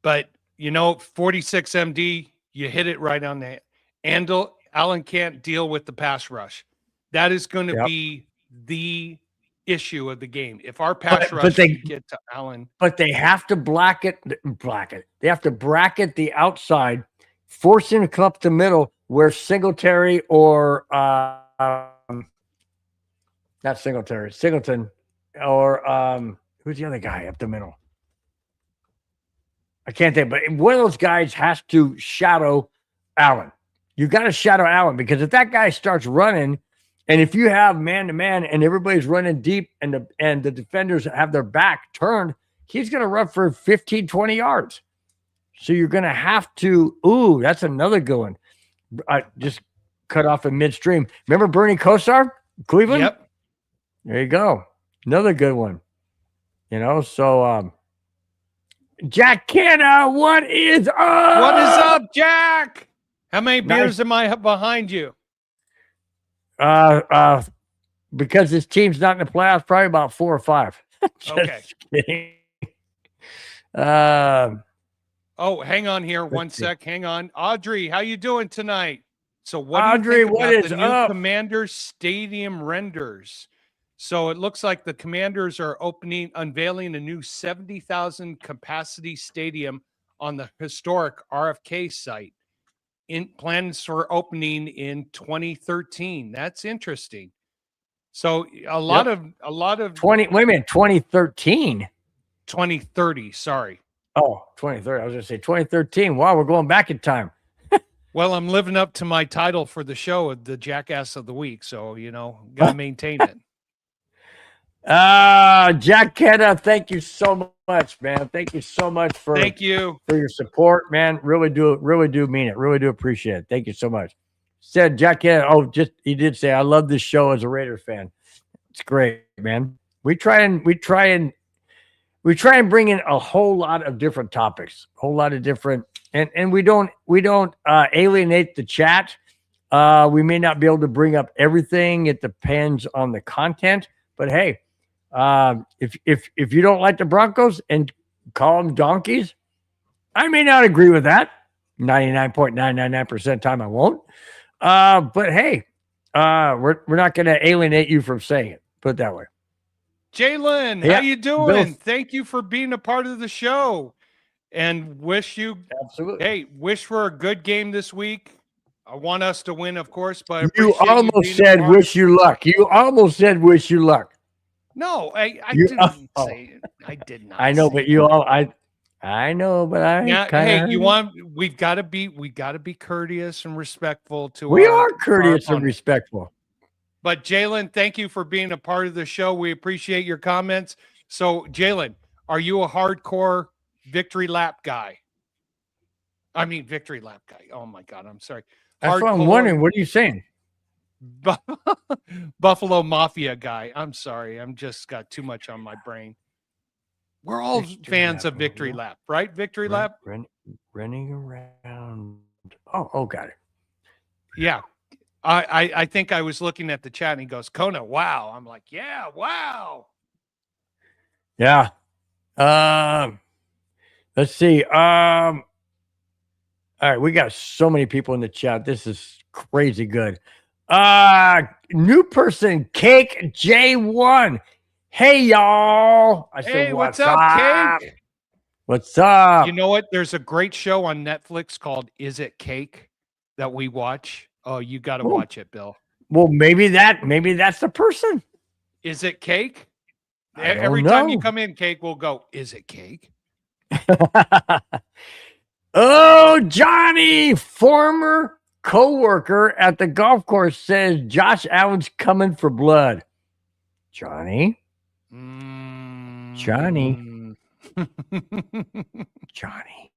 But, 46 MD, you hit it right on the handle. Allen can't deal with the pass rush. That is going to be the issue of the game. If our pass rush can get to Allen. But they have to bracket. They have to bracket the outside, force him to come up the middle where Singletary or not Singleton or who's the other guy up the middle? I can't think, but one of those guys has to shadow Allen. You got to shadow Allen, because if that guy starts running, and if you have man-to-man and everybody's running deep and the defenders have their back turned, he's going to run for 15, 20 yards. So you're going to have to, that's another good one. I just cut off in midstream. Remember Bernie Kosar, Cleveland? Yep. There you go. Another good one. So Jack Canna, what is up? What is up, Jack? How many beers am I behind you? Because this team's not in the playoffs, probably about 4 or 5. Okay. Kidding. Hang on here. One sec. Hang on. Audrey, how you doing tonight? So what Audrey, do you think what about is the new up? Commanders Stadium renders? So it looks like the Commanders are unveiling a new 70,000 capacity stadium on the historic RFK site. In plans for opening in 2013. That's interesting. So a lot of 2013. 2030. Sorry. Oh, 2030. I was going to say 2013. Wow, we're going back in time. Well, I'm living up to my title for the show of the Jackass of the Week, so gotta maintain it. Jack Canna, thank you so much, man. Thank you so much for your support, man. Really do mean it. Really do appreciate it. Thank you so much. Said Jack Canna. He did say, I love this show as a Raider fan. It's great, man. We try and we try and bring in a whole lot of different topics, a whole lot of different, and we don't alienate the chat. We may not be able to bring up everything. It depends on the content. But hey, if you don't like the Broncos and call them donkeys, I may not agree with that. 99.999% of the time I won't. But hey, we're not going to alienate you from saying it. Put it that way. Jalen, Yeah, how you doing? Bill. Thank you for being a part of the show, and wish for a good game this week. I want us to win, of course, but I You appreciate almost being said a part. wish you luck. You almost said wish you luck. No, I didn't say it. I did not. I know, say but you that. all I know, but I Yeah, kinda hey, we've got to be courteous and respectful to we our, are courteous our and opponent. respectful. But Jalen, thank you for being a part of the show. We appreciate your comments. So, Jalen, are you a hardcore victory lap guy? I mean, victory lap guy. Oh my God, I'm sorry. That's what I'm wondering. What are you saying? Buffalo Mafia guy. I'm sorry. I'm just got too much on my brain. We're all fans of victory lap, right? Victory lap. Running around. Oh, got it. Yeah. I think I was looking at the chat and he goes, Kona, wow. I'm like, yeah, wow. Yeah. Let's see. All right, we got so many people in the chat. This is crazy good. New person, Cake J1. Hey y'all. I said, what's up, Cake? What's up? You know what? There's a great show on Netflix called Is It Cake that we watch. Oh, you got to watch it, Bill. Well, maybe that's the person. Is it Cake? Every time you come in, Cake, we'll go, is it Cake? Oh, Johnny, former co-worker at the golf course, says Josh Allen's coming for blood. Johnny. Johnny. Johnny.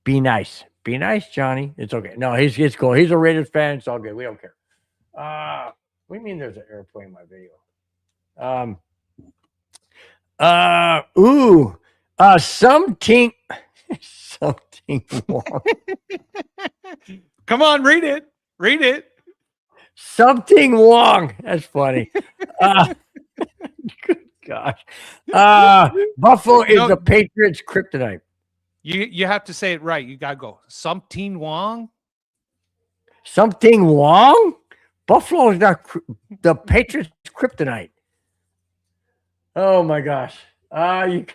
Be nice. Be nice, Johnny. It's okay. No, he's cool. He's a Raiders fan. It's all good. We don't care. What do you mean there's an airplane in my video? Something wrong. Come on, read it. Read it. Something wrong. That's funny. Good gosh. Buffalo is the Patriots' kryptonite. You have to say it right. You gotta go. Something wrong. Something wrong? Buffalo is not the Patriots' kryptonite. Oh my gosh. You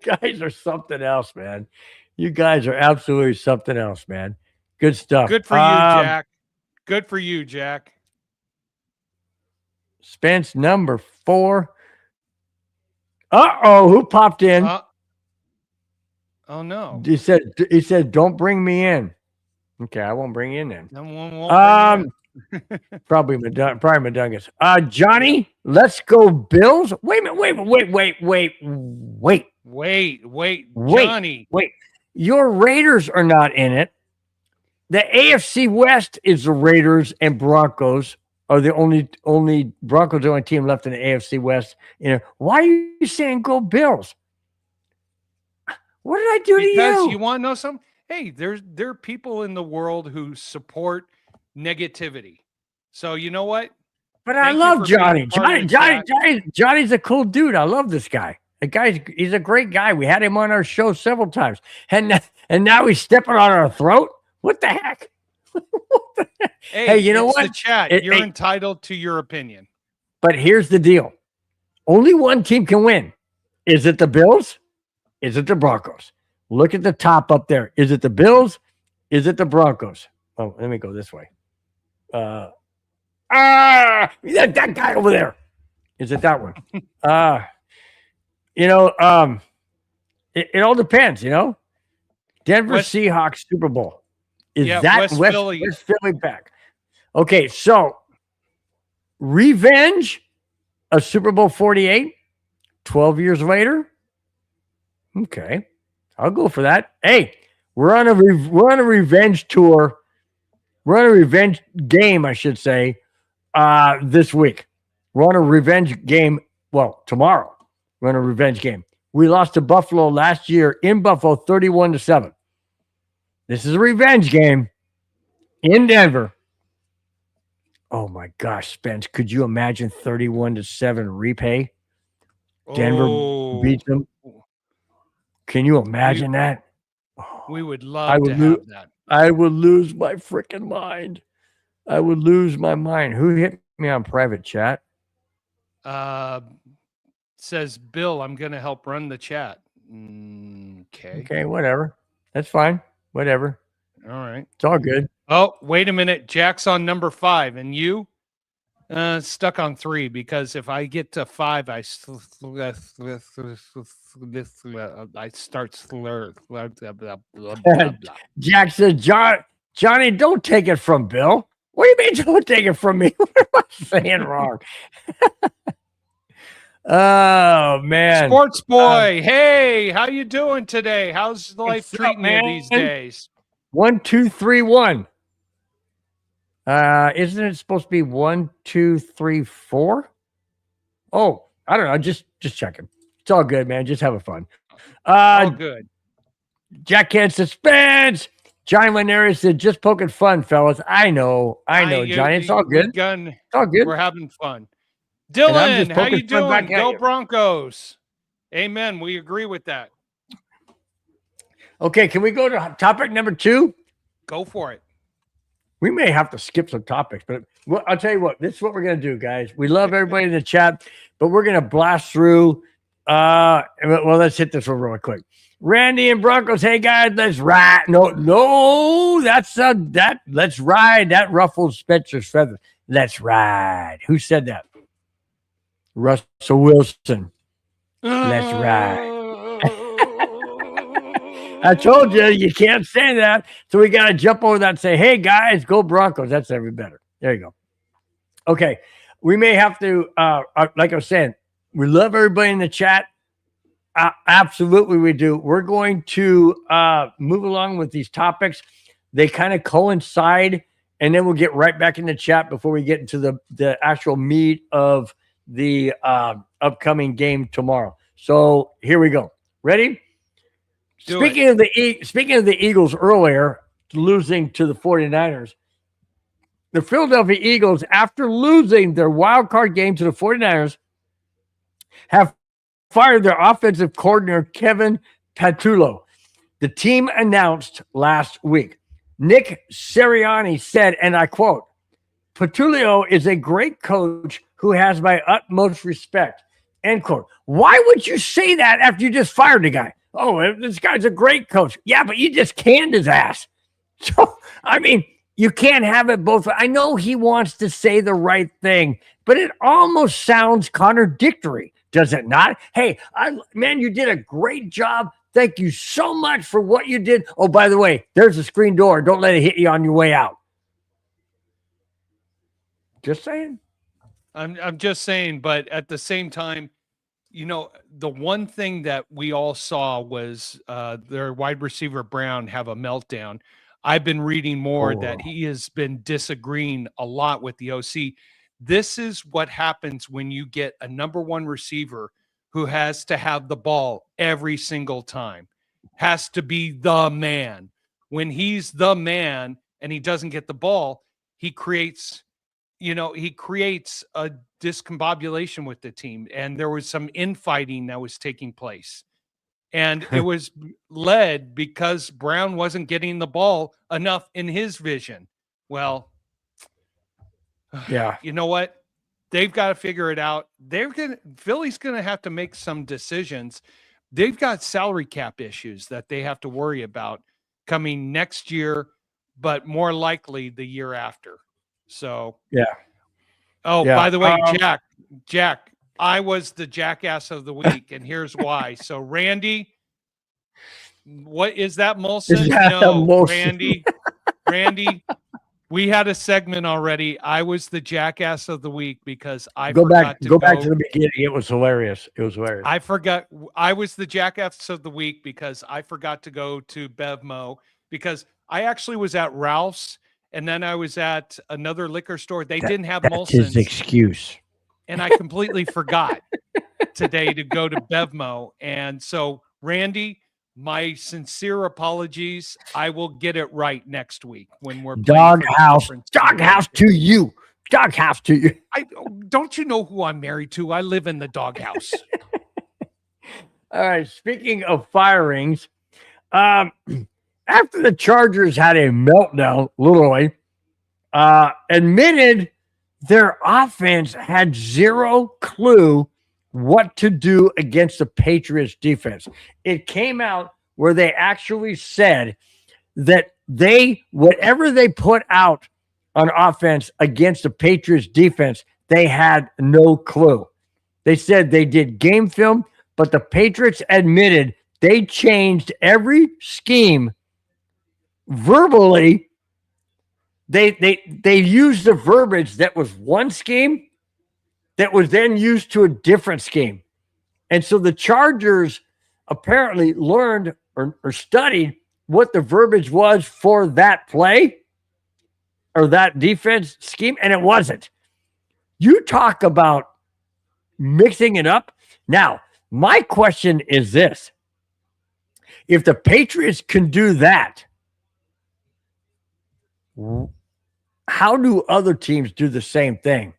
guys are something else, man. You guys are absolutely something else, man. Good stuff. Good for you, Jack. Good for you, Jack. Spence number 4. Uh-oh, who popped in? Oh no. He said, don't bring me in. Okay, I won't bring you in then. No one won't bring you in. Probably Madungus. Johnny, let's go Bills. Wait a minute. Wait. Johnny. Wait. Your Raiders are not in it. The AFC West is the Raiders and Broncos are the only Broncos are the only team left in the AFC West. Why are you saying go Bills? What did I do to you? Because you want to know something? Hey, there are people in the world who support negativity. So you know what? But I love Johnny. Johnny's a cool dude. I love this guy. He's a great guy. We had him on our show several times. And now he's stepping on our throat. What the heck? Hey, you know what? The chat. You're entitled to your opinion. But here's the deal. Only one team can win. Is it the Bills? Is it the Broncos? Look at the top up there. Is it the Bills? Is it the Broncos? Oh, let me go this way. That guy over there. Is it that one? It all depends, Denver Seahawks Super Bowl. Is that West Philly back? Okay, so revenge of Super Bowl 48, 12 years later. Okay, I'll go for that. Hey, we're on a revenge tour. We're on a revenge game, I should say, this week. We're on a revenge game. Well, tomorrow we're on a revenge game. We lost to Buffalo last year in Buffalo 31-7. This is a revenge game in Denver. Oh my gosh, Spence, could you imagine 31-7 repay? Denver beats them. Can you imagine that? We would love to have that. I would lose my freaking mind. I would lose my mind. Who hit me on private chat? Says Bill, I'm going to help run the chat. Okay. Okay, whatever. That's fine. Whatever. All right. It's all good. Oh, wait a minute. Jack's on number 5, and you stuck on 3, because if I get to 5, I start slur. Jack said, Johnny, don't take it from Bill. What do you mean don't take it from me? What am I saying wrong? Oh, man. Sports boy, hey, how you doing today? How's life treating you these days? 1, 2, 3, 1. Isn't it supposed to be 1, 2, 3, 4? Oh, I don't know. Just checking. It's all good, man. Just having fun. All good. Jackass suspense. Johnny Linares said, just poking fun, fellas. I know, Johnny. It's all good. It's all good. We're having fun. Dylan, how you doing? Go Broncos. Amen. We agree with that. Okay, can we go to topic number 2? Go for it. We may have to skip some topics, but I'll tell you what, this is what we're going to do, guys. We love everybody in the chat, but we're going to blast through. Well, let's hit this one really quick. Randy and Broncos, hey, guys, let's ride. No, let's ride. That ruffles Spencer's feathers. Let's ride. Who said that? Russell Wilson. Let's ride. I told you can't say that. So we got to jump over that and say, hey, guys, go Broncos. That's every better. There you go. Okay. We may have to, like I was saying, we love everybody in the chat. Absolutely, we do. We're going to move along with these topics. They kind of coincide, and then we'll get right back in the chat before we get into the actual meat of the upcoming game tomorrow. So here we go. Ready? Speaking of the Eagles earlier losing to the 49ers, the Philadelphia Eagles, after losing their wild card game to the 49ers, have fired their offensive coordinator, Kevin Patullo. The team announced last week. Nick Sirianni said, and I quote, Patullo is a great coach who has my utmost respect, end quote. Why would you say that after you just fired the guy? Oh, this guy's a great coach. Yeah, but you just canned his ass. So, I mean, you can't have it both. I know he wants to say the right thing, but it almost sounds contradictory, does it not? Hey, man, you did a great job. Thank you so much for what you did. Oh, by the way, there's a screen door. Don't let it hit you on your way out. Just saying. I'm just saying, but at the same time, you know, the one thing that we all saw was their wide receiver Brown have a meltdown. I've been reading more that he has been disagreeing a lot with the OC. This is what happens when you get a number 1 receiver who has to have the ball every single time, has to be the man. When he's the man and he doesn't get the ball, he creates a discombobulation with the team. And there was some infighting that was taking place. And it was led because Brown wasn't getting the ball enough in his vision. Well, yeah, you know what? They've got to figure it out. Philly's going to have to make some decisions. They've got salary cap issues that they have to worry about coming next year, but more likely the year after. So, yeah. Oh, yeah. By the way, Jack, I was the jackass of the week, and here's why. So, Randy, what is that, Molson? No, Molson? Randy, we had a segment already. I was the jackass of the week because I forgot to go back to the beginning. It was hilarious. I forgot. I was the jackass of the week because I forgot to go to Bevmo because I actually was at Ralph's. And then I was at another liquor store. They didn't have Molson's. That's his excuse. and I completely forgot today to go to Bevmo. And so, Randy, my sincere apologies. I will get it right next week when we're playing for the conference Doghouse to you. Doghouse to you. Don't you know who I'm married to? I live in the doghouse. All right. Speaking of firings, after the Chargers had a meltdown, literally, admitted their offense had zero clue what to do against the Patriots defense. It came out where they actually said that whatever they put out on offense against the Patriots defense, they had no clue. They said they did game film, but the Patriots admitted they changed every scheme verbally. They used the verbiage that was one scheme that was then used to a different scheme. And so the Chargers apparently learned or studied what the verbiage was for that play or that defense scheme, and it wasn't. You talk about mixing it up. Now, my question is this. If the Patriots can do that, how do other teams do the same thing?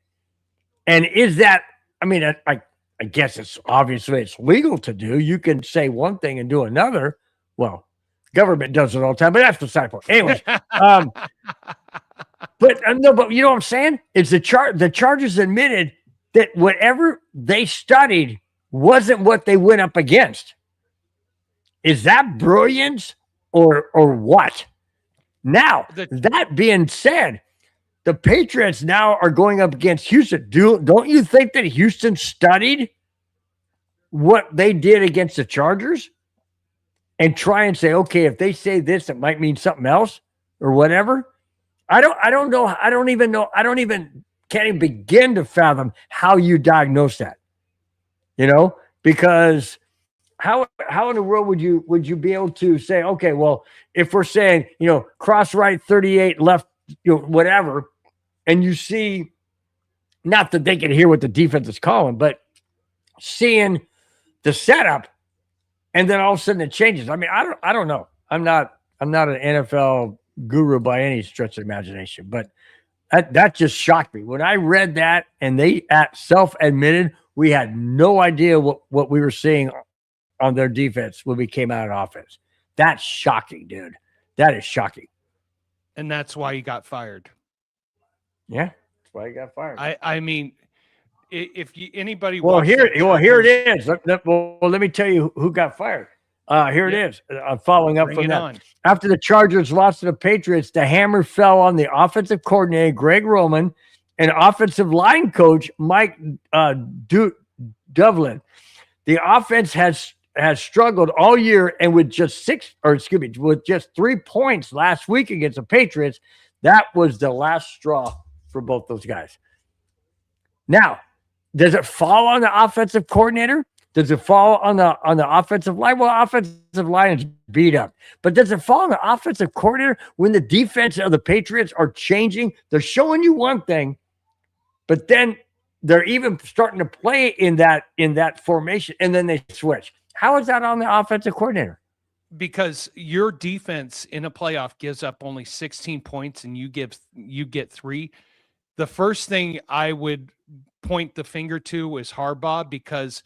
And is that, I mean, I guess it's obviously it's legal to do. You can say one thing and do another. Well, government does it all the time, but that's beside the point. Anyways, but no, but you know what I'm saying? It's the Chargers admitted that whatever they studied wasn't what they went up against. Is that brilliance or what? Now, that being said, the Patriots now are going up against Houston. Don't you think that Houston studied what they did against the Chargers and try and say, okay, if they say this, it might mean something else or whatever? I don't know. I don't even know. Can't even begin to fathom how you diagnose that, because how in the world would you be able to say, okay, well, if we're saying, cross right 38, left, whatever, and you see, not that they can hear what the defense is calling, but seeing the setup, and then all of a sudden it changes. I mean, I don't know. I'm not an NFL guru by any stretch of imagination, but that just shocked me when I read that, and they self-admitted we had no idea what we were seeing on their defense when we came out of offense. That's shocking, dude. That is shocking. And that's why he got fired. Yeah, that's why he got fired. I mean, if anybody here it is. Let me tell you who got fired. Here it is. Following up from that. After the Chargers lost to the Patriots, the hammer fell on the offensive coordinator, Greg Roman, and offensive line coach, Mike Duvlin. The offense has struggled all year, and with just 3 points last week against the Patriots, that was the last straw for both those guys. Now, does it fall on the offensive coordinator? Does it fall on the offensive line? Well, offensive line is beat up. But does it fall on the offensive coordinator when the defense of the Patriots are changing? They're showing you one thing, but then they're even starting to play in that formation, and then they switch. How is that on the offensive coordinator? Because your defense in a playoff gives up only 16 points and you get 3. The first thing I would point the finger to is Harbaugh, because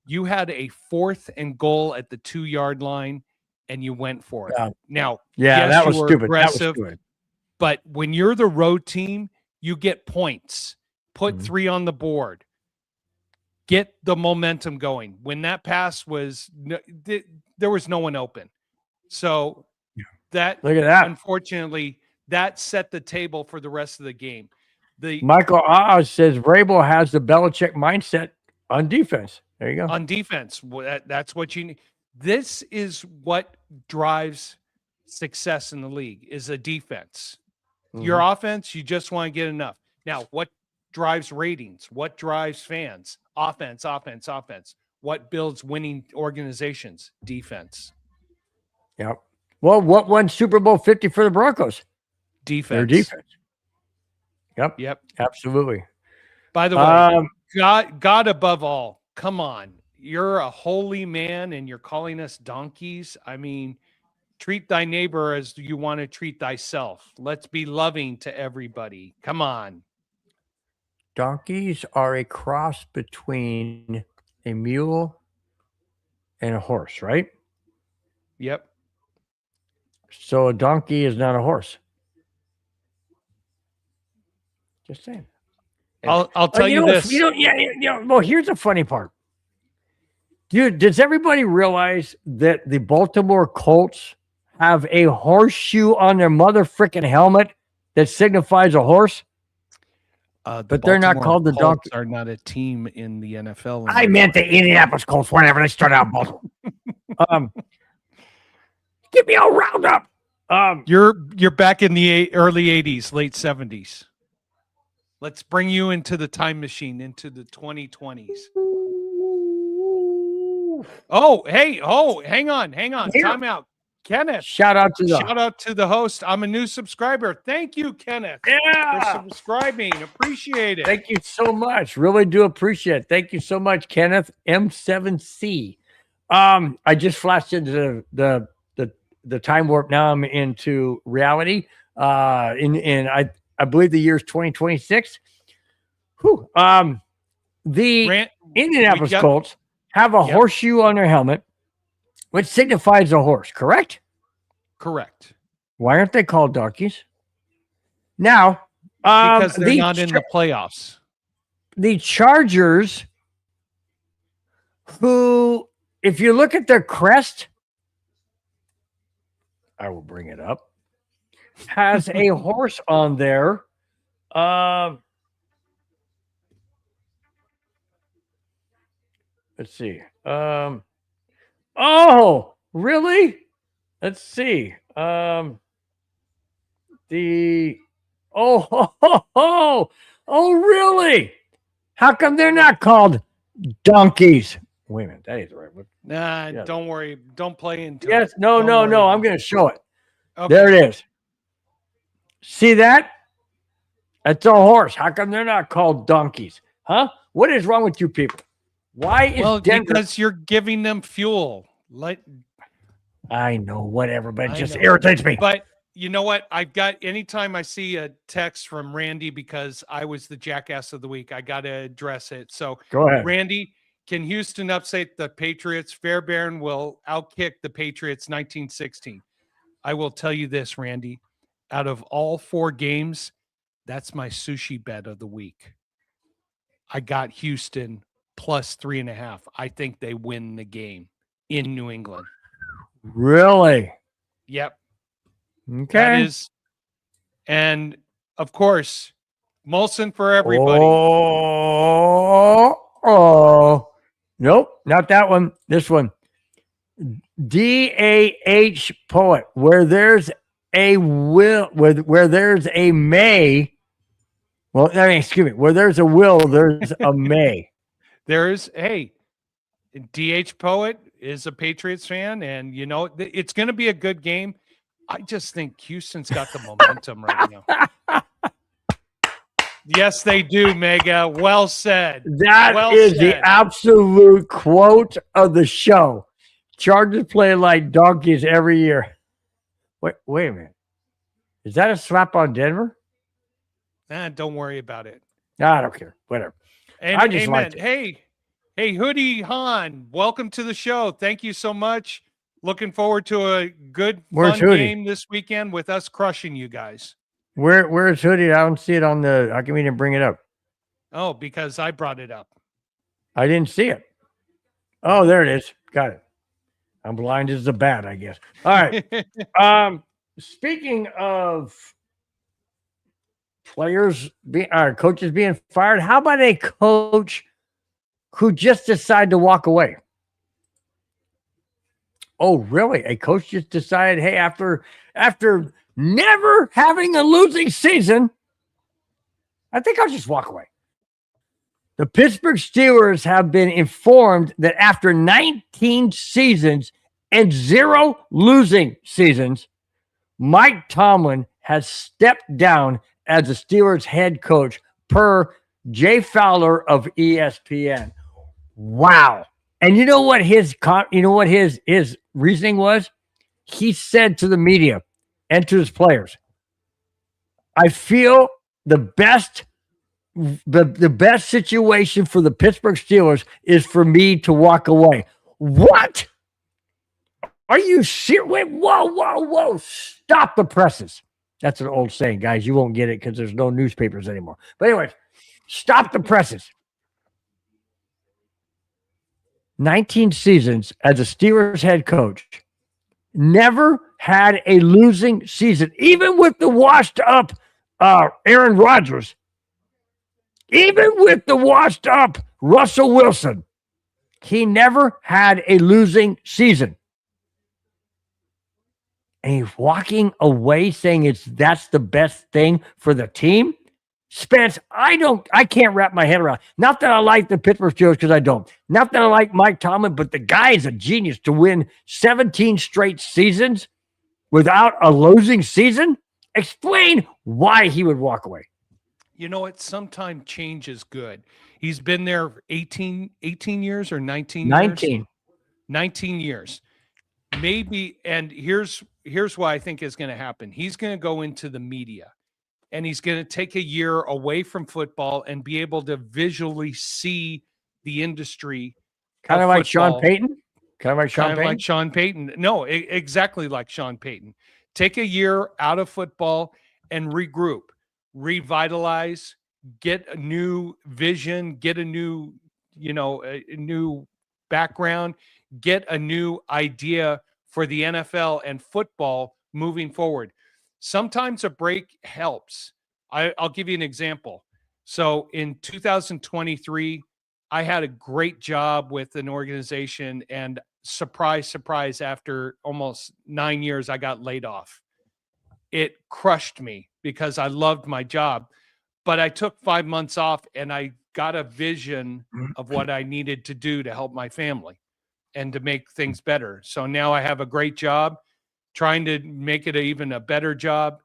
you had a 4th and goal at the 2-yard line and you went for it. Now, yes, that was stupid. Aggressive, that was stupid. But when you're the road team, you get points. Put 3 on the board. Get the momentum going. When that pass was, there was no one open. So that, look at that. Unfortunately, that set the table for the rest of the game. Michael Oz says Vrabel has the Belichick mindset on defense. There you go. On defense, that's what you need. This is what drives success in the league, is a defense. Your offense, you just want to get enough. Now, what drives ratings? What drives fans? Offense. What builds winning organizations? Defense. Yep. Well, what won Super Bowl 50 for the Broncos? Defense. Their defense. Yep. Absolutely. By the way, God above all. Come on. You're a holy man and you're calling us donkeys. I mean, treat thy neighbor as you want to treat thyself. Let's be loving to everybody. Come on. Donkeys are a cross between a mule and a horse, right? Yep. So a donkey is not a horse. Just saying. I'll tell you this. Well, here's the funny part. Dude, does everybody realize that the Baltimore Colts have a horseshoe on their mother freaking helmet that signifies a horse? But they're not called the Donkeys. Are not a team in the NFL. I meant the Indianapolis Colts, whatever. They started out in Baltimore. Get me all round up. You're back in the early 80s, late 70s. Let's bring you into the time machine, into the 2020s. Oh, hey, hang on. Time out. Kenneth. Shout out to the host. I'm a new subscriber. Thank you, Kenneth. Yeah. For subscribing. Appreciate it. Thank you so much. Really do appreciate it. Thank you so much, Kenneth M7C. I just flashed into the time warp. Now I'm into reality. I believe the year is 2026. Whew. The Indianapolis Colts have a horseshoe on their helmet, which signifies a horse, correct? Correct. Why aren't they called donkeys? Now, because they're not in the playoffs. The Chargers, who, if you look at their crest, I will bring it up, has a horse on there. Let's see. Oh, really? Let's see. Really? How come they're not called donkeys? Wait a minute, that ain't the right one. Nah, don't worry. Don't play into it. Yes, no. I'm going to show it. Okay. There it is. See that? That's a horse. How come they're not called donkeys? Huh? What is wrong with you people? Why is Denver? Because you're giving them fuel. I know, whatever, but it just irritates me. But you know what? Anytime I see a text from Randy, because I was the Jackass of the week, I got to address it. So go ahead. Randy, can Houston upset the Patriots? Fairbairn will outkick the Patriots 1916. I will tell you this, Randy. Out of all 4 games, that's my sushi bet of the week. I got Houston plus 3.5. I think they win the game in New England. Really? Yep. Okay. That is, and of course, Molson for everybody. Nope, not that one. This one. DAH poet. Where there's a will, where there's a may. Well, excuse me. Where there's a will, there's a may. DH poet is a Patriots fan, and it's going to be a good game. I just think Houston's got the momentum right now. Yes, they do, Mega. Well said. That is the absolute quote of the show. Chargers play like donkeys every year. Wait a minute. Is that a slap on Denver? Don't worry about it. No, I don't care. Whatever. And I just liked it. Hey, Hoodie Han, welcome to the show. Thank you so much. Looking forward to a good fun game this weekend with us crushing you guys. Where's Hoodie? I don't see it on the. How come you didn't bring it up? Oh, because I brought it up. I didn't see it. Oh, there it is. Got it. I'm blind as a bat, I guess. All right. Speaking of coaches being fired, how about a coach who just decided to walk away? Oh, really? A coach just decided, hey, after never having a losing season, I think I'll just walk away. The Pittsburgh Steelers have been informed that after 19 seasons and 0 losing seasons, Mike Tomlin has stepped down as the Steelers head coach per Jay Fowler of ESPN. Wow. And you know what his reasoning was? He said to the media and to his players, I feel the best situation for the Pittsburgh Steelers is for me to walk away. What? Are you serious? Wait, whoa. Stop the presses. That's an old saying, guys. You won't get it because there's no newspapers anymore. But anyways, stop the presses. 19 seasons as a Steelers head coach. Never had a losing season, even with the washed up Aaron Rodgers, even with the washed up Russell Wilson. He never had a losing season. And he's walking away saying that's the best thing for the team. Spence, I can't wrap my head around. Not that I like the Pittsburgh Steelers, because I don't. Not that I like Mike Tomlin, but the guy is a genius to win 17 straight seasons without a losing season. Explain why he would walk away. You know what? Sometimes change is good. He's been there 18 years or 19 years? 19 years. Maybe, and here's what I think is going to happen. He's going to go into the media. And he's going to take a year away from football and be able to visually see the industry. Kind of like Sean Payton? Kind of like Sean Payton. No, exactly like Sean Payton. Take a year out of football and regroup, revitalize, get a new vision, get a new, a new background, get a new idea for the NFL and football moving forward. Sometimes a break helps. I'll give you an example. So in 2023, I had a great job with an organization, and surprise, after almost 9 years, I got laid off. It crushed me because I loved my job, but I took 5 months off and I got a vision of what I needed to do to help my family and to make things better. So now I have a great job, trying to make it even a better job.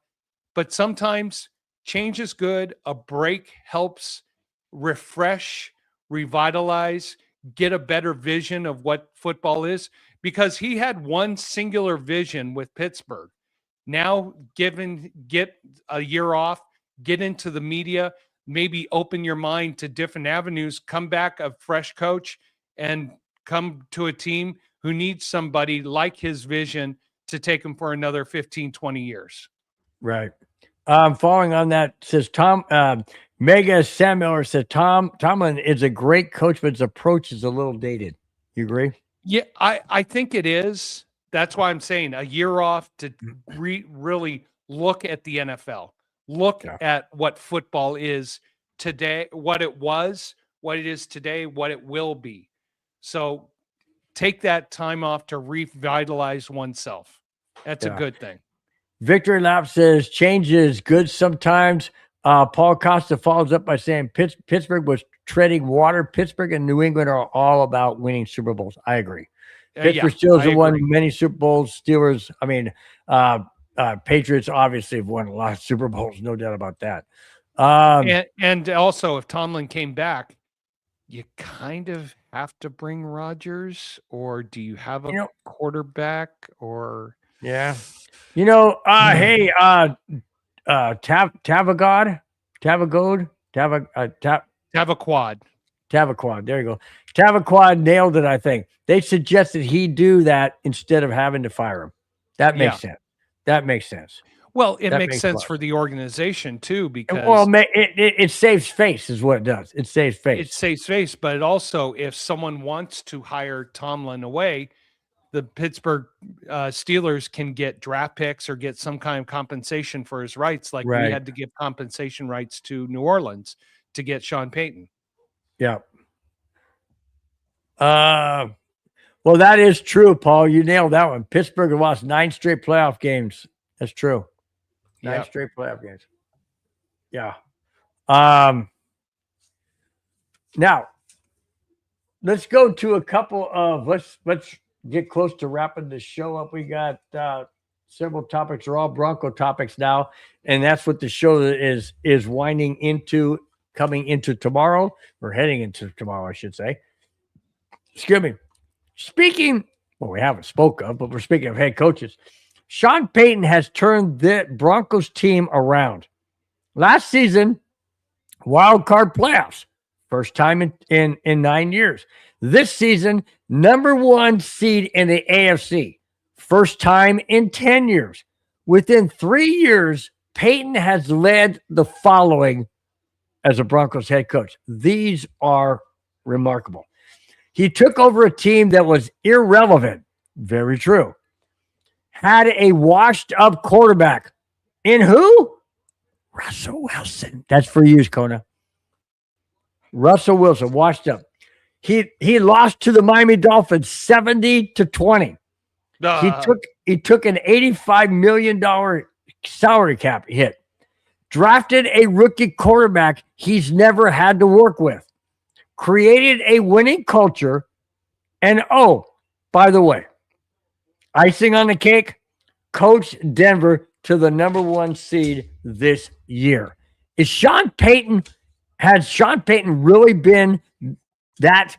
But sometimes change is good. A break helps refresh, revitalize, get a better vision of what football is, because he had one singular vision with Pittsburgh. Now, get a year off, get into the media, maybe open your mind to different avenues, come back a fresh coach, and come to a team who needs somebody like his vision to take him for another 15, 20 years. Right. Following on that, says Tom, Mega Samuel said, Tomlin is a great coach, but his approach is a little dated. You agree? Yeah, I think it is. That's why I'm saying a year off to really look at the NFL, look at what football is today, what it was, what it is today, what it will be. So take that time off to revitalize oneself. That's a good thing. Victory Lap says change is good sometimes. Paul Costa follows up by saying Pittsburgh was treading water. Pittsburgh and New England are all about winning Super Bowls. I agree. Pittsburgh Steelers have won many Super Bowls. Steelers, Patriots obviously have won a lot of Super Bowls. No doubt about that. And also, if Tomlin came back, you kind of have to bring Rodgers, or do you have a quarterback? Or hey, Tavagod, Tavaquad. There you go. Tavaquad nailed it. I think they suggested he do that instead of having to fire him. That makes sense. Well, it makes sense for the organization too, because it saves face is what it does. It saves face. It saves face, but it also, if someone wants to hire Tomlin away, the Pittsburgh Steelers can get draft picks or get some kind of compensation for his rights, like we had to give compensation rights to New Orleans to get Sean Payton. Yeah. Well, that is true, Paul. You nailed that one. Pittsburgh have lost 9 straight playoff games. That's true. 9 straight playoff games. Yeah. Now let's go to a couple of let's get close to wrapping the show up. We got several topics. They're all Bronco topics now, and that's what the show is winding into. coming into tomorrow, or heading into tomorrow, I should say. Excuse me. We haven't spoke of, but we're speaking of head coaches. Sean Payton has turned the Broncos team around. Last season, wild card playoffs, first time in 9 years. This season, number 1 seed in the AFC, first time in 10 years. Within 3 years, Payton has led the following as a Broncos head coach. These are remarkable. He took over a team that was irrelevant. Very true. Had a washed-up quarterback. In who? Russell Wilson. That's for you, Kona. Russell Wilson, washed up. He lost to the Miami Dolphins 70-20. He took an $85 million salary cap hit. Drafted a rookie quarterback he's never had to work with. Created a winning culture. And by the way, icing on the cake, coached Denver to the number 1 seed this year. Has Sean Payton really been that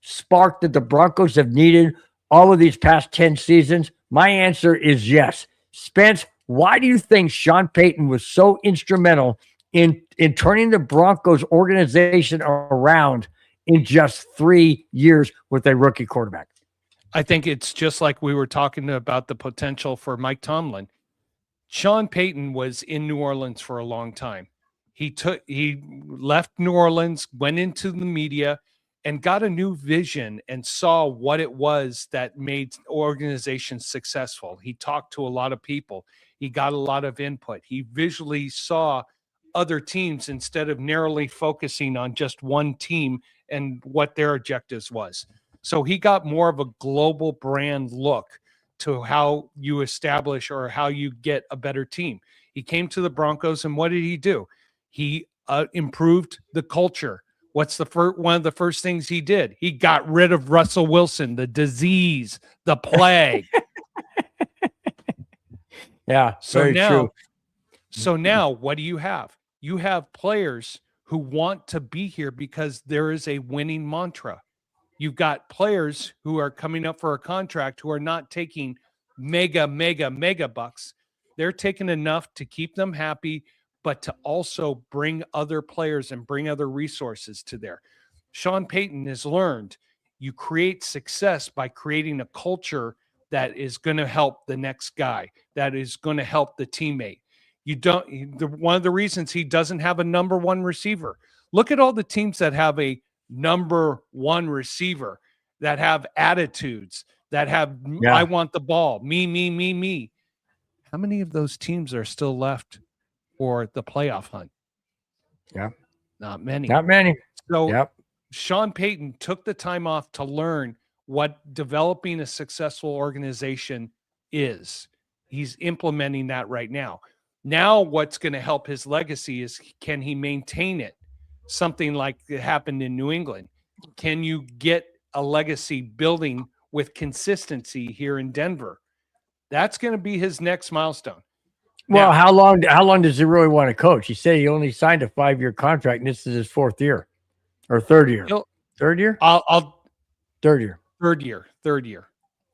spark that the Broncos have needed all of these past 10 seasons? My answer is yes. Spence, why do you think Sean Payton was so instrumental in turning the Broncos organization around in just 3 years with a rookie quarterback? I think it's just like we were talking about the potential for Mike Tomlin. Sean Payton was in New Orleans for a long time. He left New Orleans, went into the media, and got a new vision and saw what it was that made organizations successful. He talked to a lot of people. He got a lot of input. He visually saw other teams instead of narrowly focusing on just one team and what their objectives was. So he got more of a global brand look to how you establish or how you get a better team. He came to the Broncos, and what did he do? He improved the culture. What's one of the first things he did? He got rid of Russell Wilson, the disease, the plague. Yeah, very true. So now what do you have? You have players who want to be here because there is a winning mantra. You've got players who are coming up for a contract who are not taking mega bucks. They're taking enough to keep them happy, but to also bring other players and bring other resources to there. Sean Payton has learned you create success by creating a culture that is going to help the next guy, that is going to help the teammate. One of the reasons he doesn't have a number 1 receiver. Look at all the teams that have a number 1 receiver, that have attitudes, that have, I want the ball, me. How many of those teams are still left for the playoff hunt? Yeah. Not many. So Sean Payton took the time off to learn what developing a successful organization is. He's implementing that right now. Now what's going to help his legacy is, can he maintain it? Something like it happened in New England. Can you get a legacy building with consistency here in Denver? That's going to be his next milestone. Well, now, how long does he really want to coach? He said he only signed a 5-year contract, and this is his 4th year or 3rd year. Third year? Third year.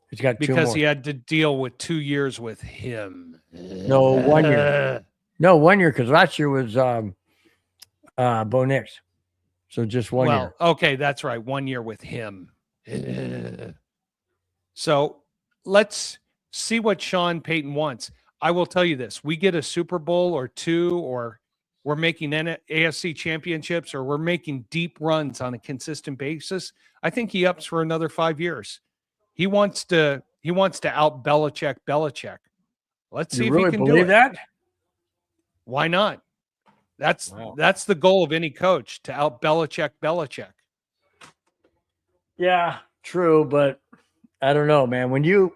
He's got 2 more. Because he had to deal with 2 years with him. No, 1 year. No, 1 year, because last year was Bo Nix. So just 1 year. Okay, that's right. 1 year with him. So let's see what Sean Payton wants. I will tell you this. We get a Super Bowl or 2, or we're making AFC championships, or we're making deep runs on a consistent basis. I think he ups for another 5 years. He wants to out Belichick. Let's see if he can do it. That? Why not? That's the goal of any coach, to out Belichick. Yeah, true, but I don't know, man. You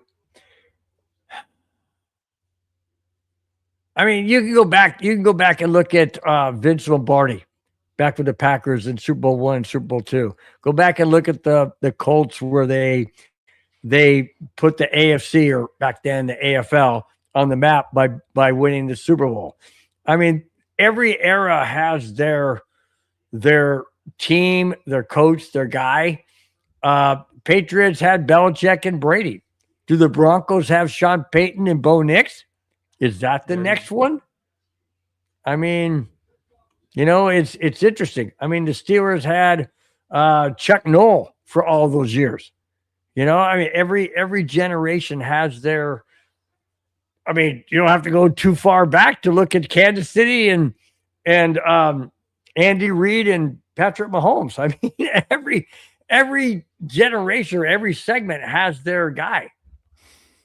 can go back and look at Vince Lombardi back with the Packers in Super Bowl I and Super Bowl II. Go back and look at the Colts, where they put the AFC, or back then the AFL, on the map by winning the Super Bowl. I mean, every era has their team, their coach, their guy. Patriots had Belichick and Brady. Do the Broncos have Sean Payton and Bo Nix? Is that the next one? I mean, it's interesting. I mean, the Steelers had Chuck Noll for all those years. I mean, every generation has their. I mean, you don't have to go too far back to look at Kansas City and Andy Reid and Patrick Mahomes. I mean, every generation or every segment has their guy.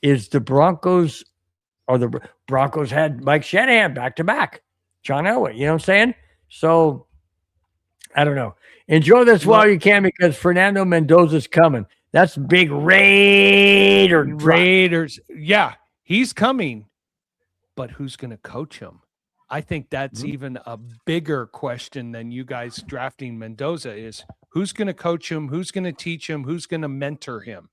Is the Broncos or the Broncos had Mike Shanahan back to back, John Elway, you know what I'm saying? So I don't know. Enjoy this while you can because Fernando Mendoza's coming. That's big Raiders. Yeah, he's coming, but who's going to coach him? I think that's even a bigger question than you guys drafting Mendoza is who's going to coach him? Who's going to teach him? Who's going to mentor him?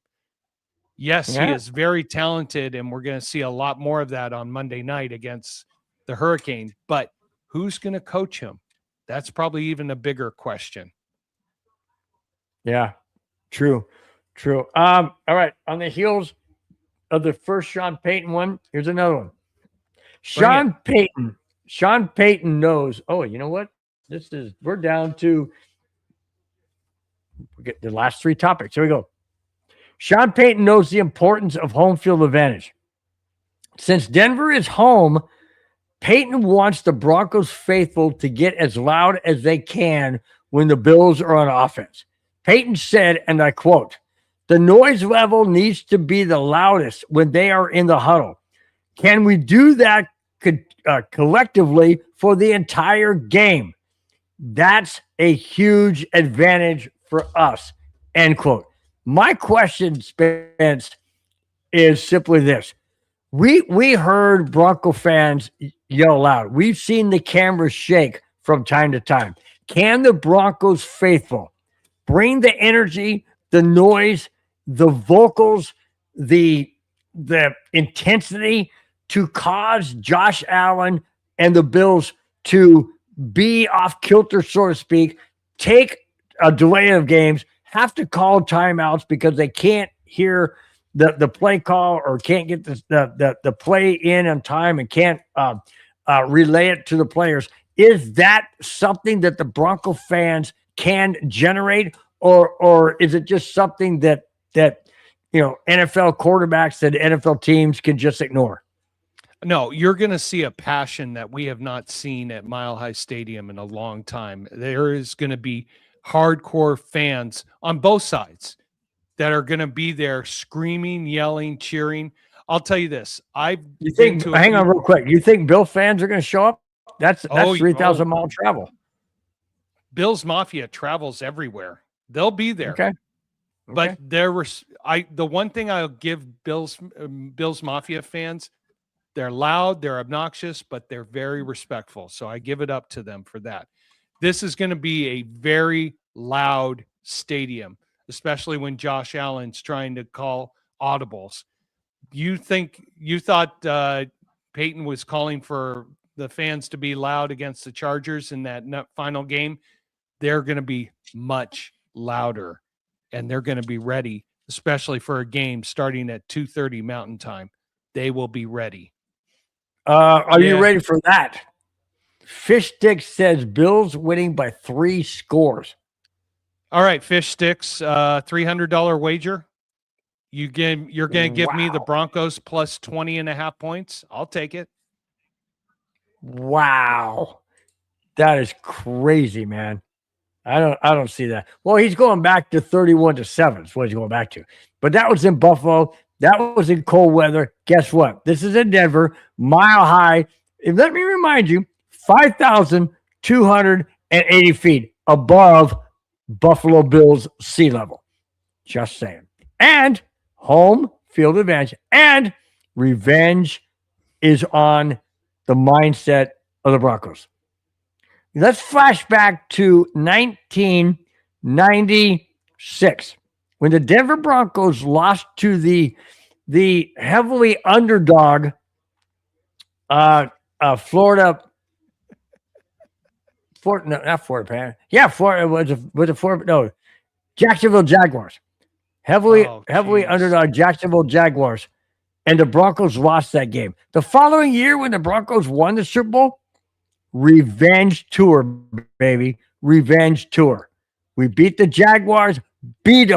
Yes, he is very talented, and we're going to see a lot more of that on Monday night against the Hurricane. But who's going to coach him? That's probably even a bigger question. Yeah, true. All right, on the heels of the first Sean Payton one, here's another one. Sean Payton knows. Oh, you know what? We're down to get the last three topics. Here we go. Sean Payton knows the importance of home field advantage. Since Denver is home, Payton wants the Broncos faithful to get as loud as they can when the Bills are on offense. Payton said, and I quote, "The noise level needs to be the loudest when they are in the huddle. Can we do that collectively for the entire game? That's a huge advantage for us," end quote. My question, Spence, is simply this. We heard Bronco fans yell loud. We've seen the cameras shake from time to time. Can the Broncos faithful bring the energy, the noise, the vocals, the intensity to cause Josh Allen and the Bills to be off kilter, so to speak, take a delay of games, have to call timeouts because they can't hear the play call or can't get the play in on time and can't relay it to the players? Is that something that the Bronco fans can generate, or is it just something that NFL quarterbacks and NFL teams can just ignore? No, you're going to see a passion that we have not seen at Mile High Stadium in a long time. There is going to be hardcore fans on both sides that are going to be there screaming, yelling, cheering. I'll tell you this. Hang on real quick. You think Bill fans are going to show up? That's 3,000 mile travel. Bill's Mafia travels everywhere. They'll be there. Okay. But the one thing I'll give Bill's Mafia fans, they're loud, they're obnoxious, but they're very respectful. So I give it up to them for that. This is going to be a very loud stadium, especially when Josh Allen's trying to call audibles. You thought Peyton was calling for the fans to be loud against the Chargers in that final game? They're going to be much louder, and they're going to be ready, especially for a game starting at 2:30 Mountain Time. They will be ready. Are you ready for that? Fish Stick says Bills winning by 3 scores. All right, Fish Sticks, $300 wager. You're going to give me the Broncos plus 20.5 points. I'll take it. Wow. That is crazy, man. I don't see that. Well, he's going back to 31-7 is what he's going back to. But that was in Buffalo. That was in cold weather. Guess what? This is in Denver, Mile High. And let me remind you, 5,280 feet above Buffalo Bills sea level. Just saying. And home field advantage and revenge is on the mindset of the Broncos. Let's flash back to 1996 when the Denver Broncos lost to the heavily underdog Florida Fort, no, not Fort Pan. Yeah, Fort was a Fort. No, Jacksonville Jaguars. Heavily geez. underdog Jacksonville Jaguars, and the Broncos lost that game. The following year, when the Broncos won the Super Bowl, revenge tour, baby, revenge tour. We beat the Jaguars, beat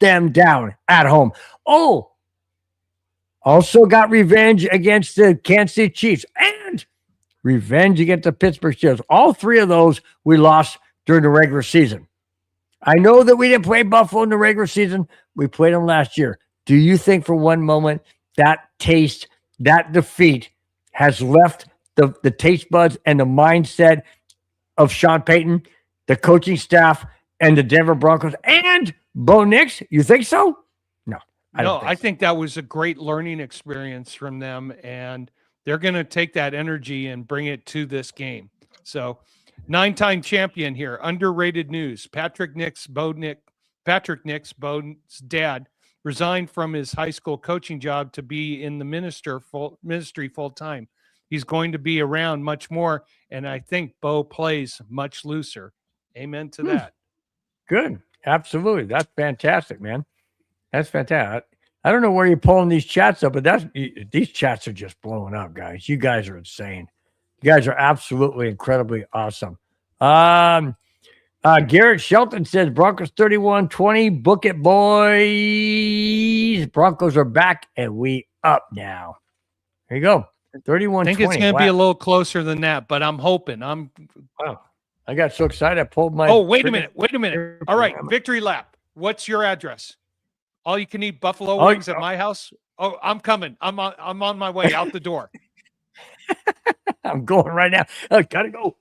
them down at home. Oh, also got revenge against the Kansas City Chiefs and revenge against the Pittsburgh Steelers. All three of those we lost during the regular season. I know that we didn't play Buffalo in the regular season. We played them last year. Do you think for one moment that defeat has left the taste buds and the mindset of Sean Payton, the coaching staff, and the Denver Broncos and Bo Nix? You think so? No, I think that was a great learning experience from them, and they're going to take that energy and bring it to this game. So, 9-time champion here. Underrated news: Patrick Nix, Bo's dad, resigned from his high school coaching job to be in the ministry full time. He's going to be around much more, and I think Bo plays much looser. Amen to that. Good. Absolutely. That's fantastic, man. That's fantastic. I don't know where you're pulling these chats up, but these chats are just blowing up, guys. You guys are insane. You guys are absolutely incredibly awesome. Garrett Shelton says Broncos 31-20. Book it, boys. Broncos are back and we up now. There you go. 31-20. I think it's going to be a little closer than that, but I'm hoping. Wow. I got so excited. I pulled my. Oh, wait a minute. All right. Victory lap. What's your address? All you can eat buffalo wings at my house. Oh, I'm coming. I'm on my way out the door. I'm going right now. I gotta go.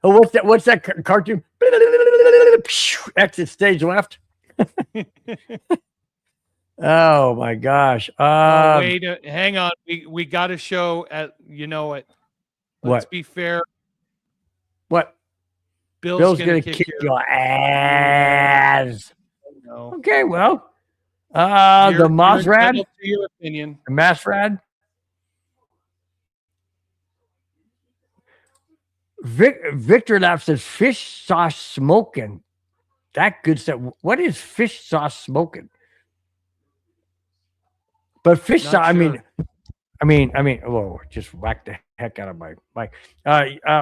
Oh, what's that cartoon? Exit stage left. Oh my gosh. Wait, hang on. We got to show at it. Let's be fair. What? Bill's gonna kick your ass. No. Okay, well. The Masrad. To your opinion. The Masrad. Victor Lapp says fish sauce smoking. That good stuff. What is fish sauce smoking? But fish sauce, sure. I mean, whoa, just whack the heck out of my mic.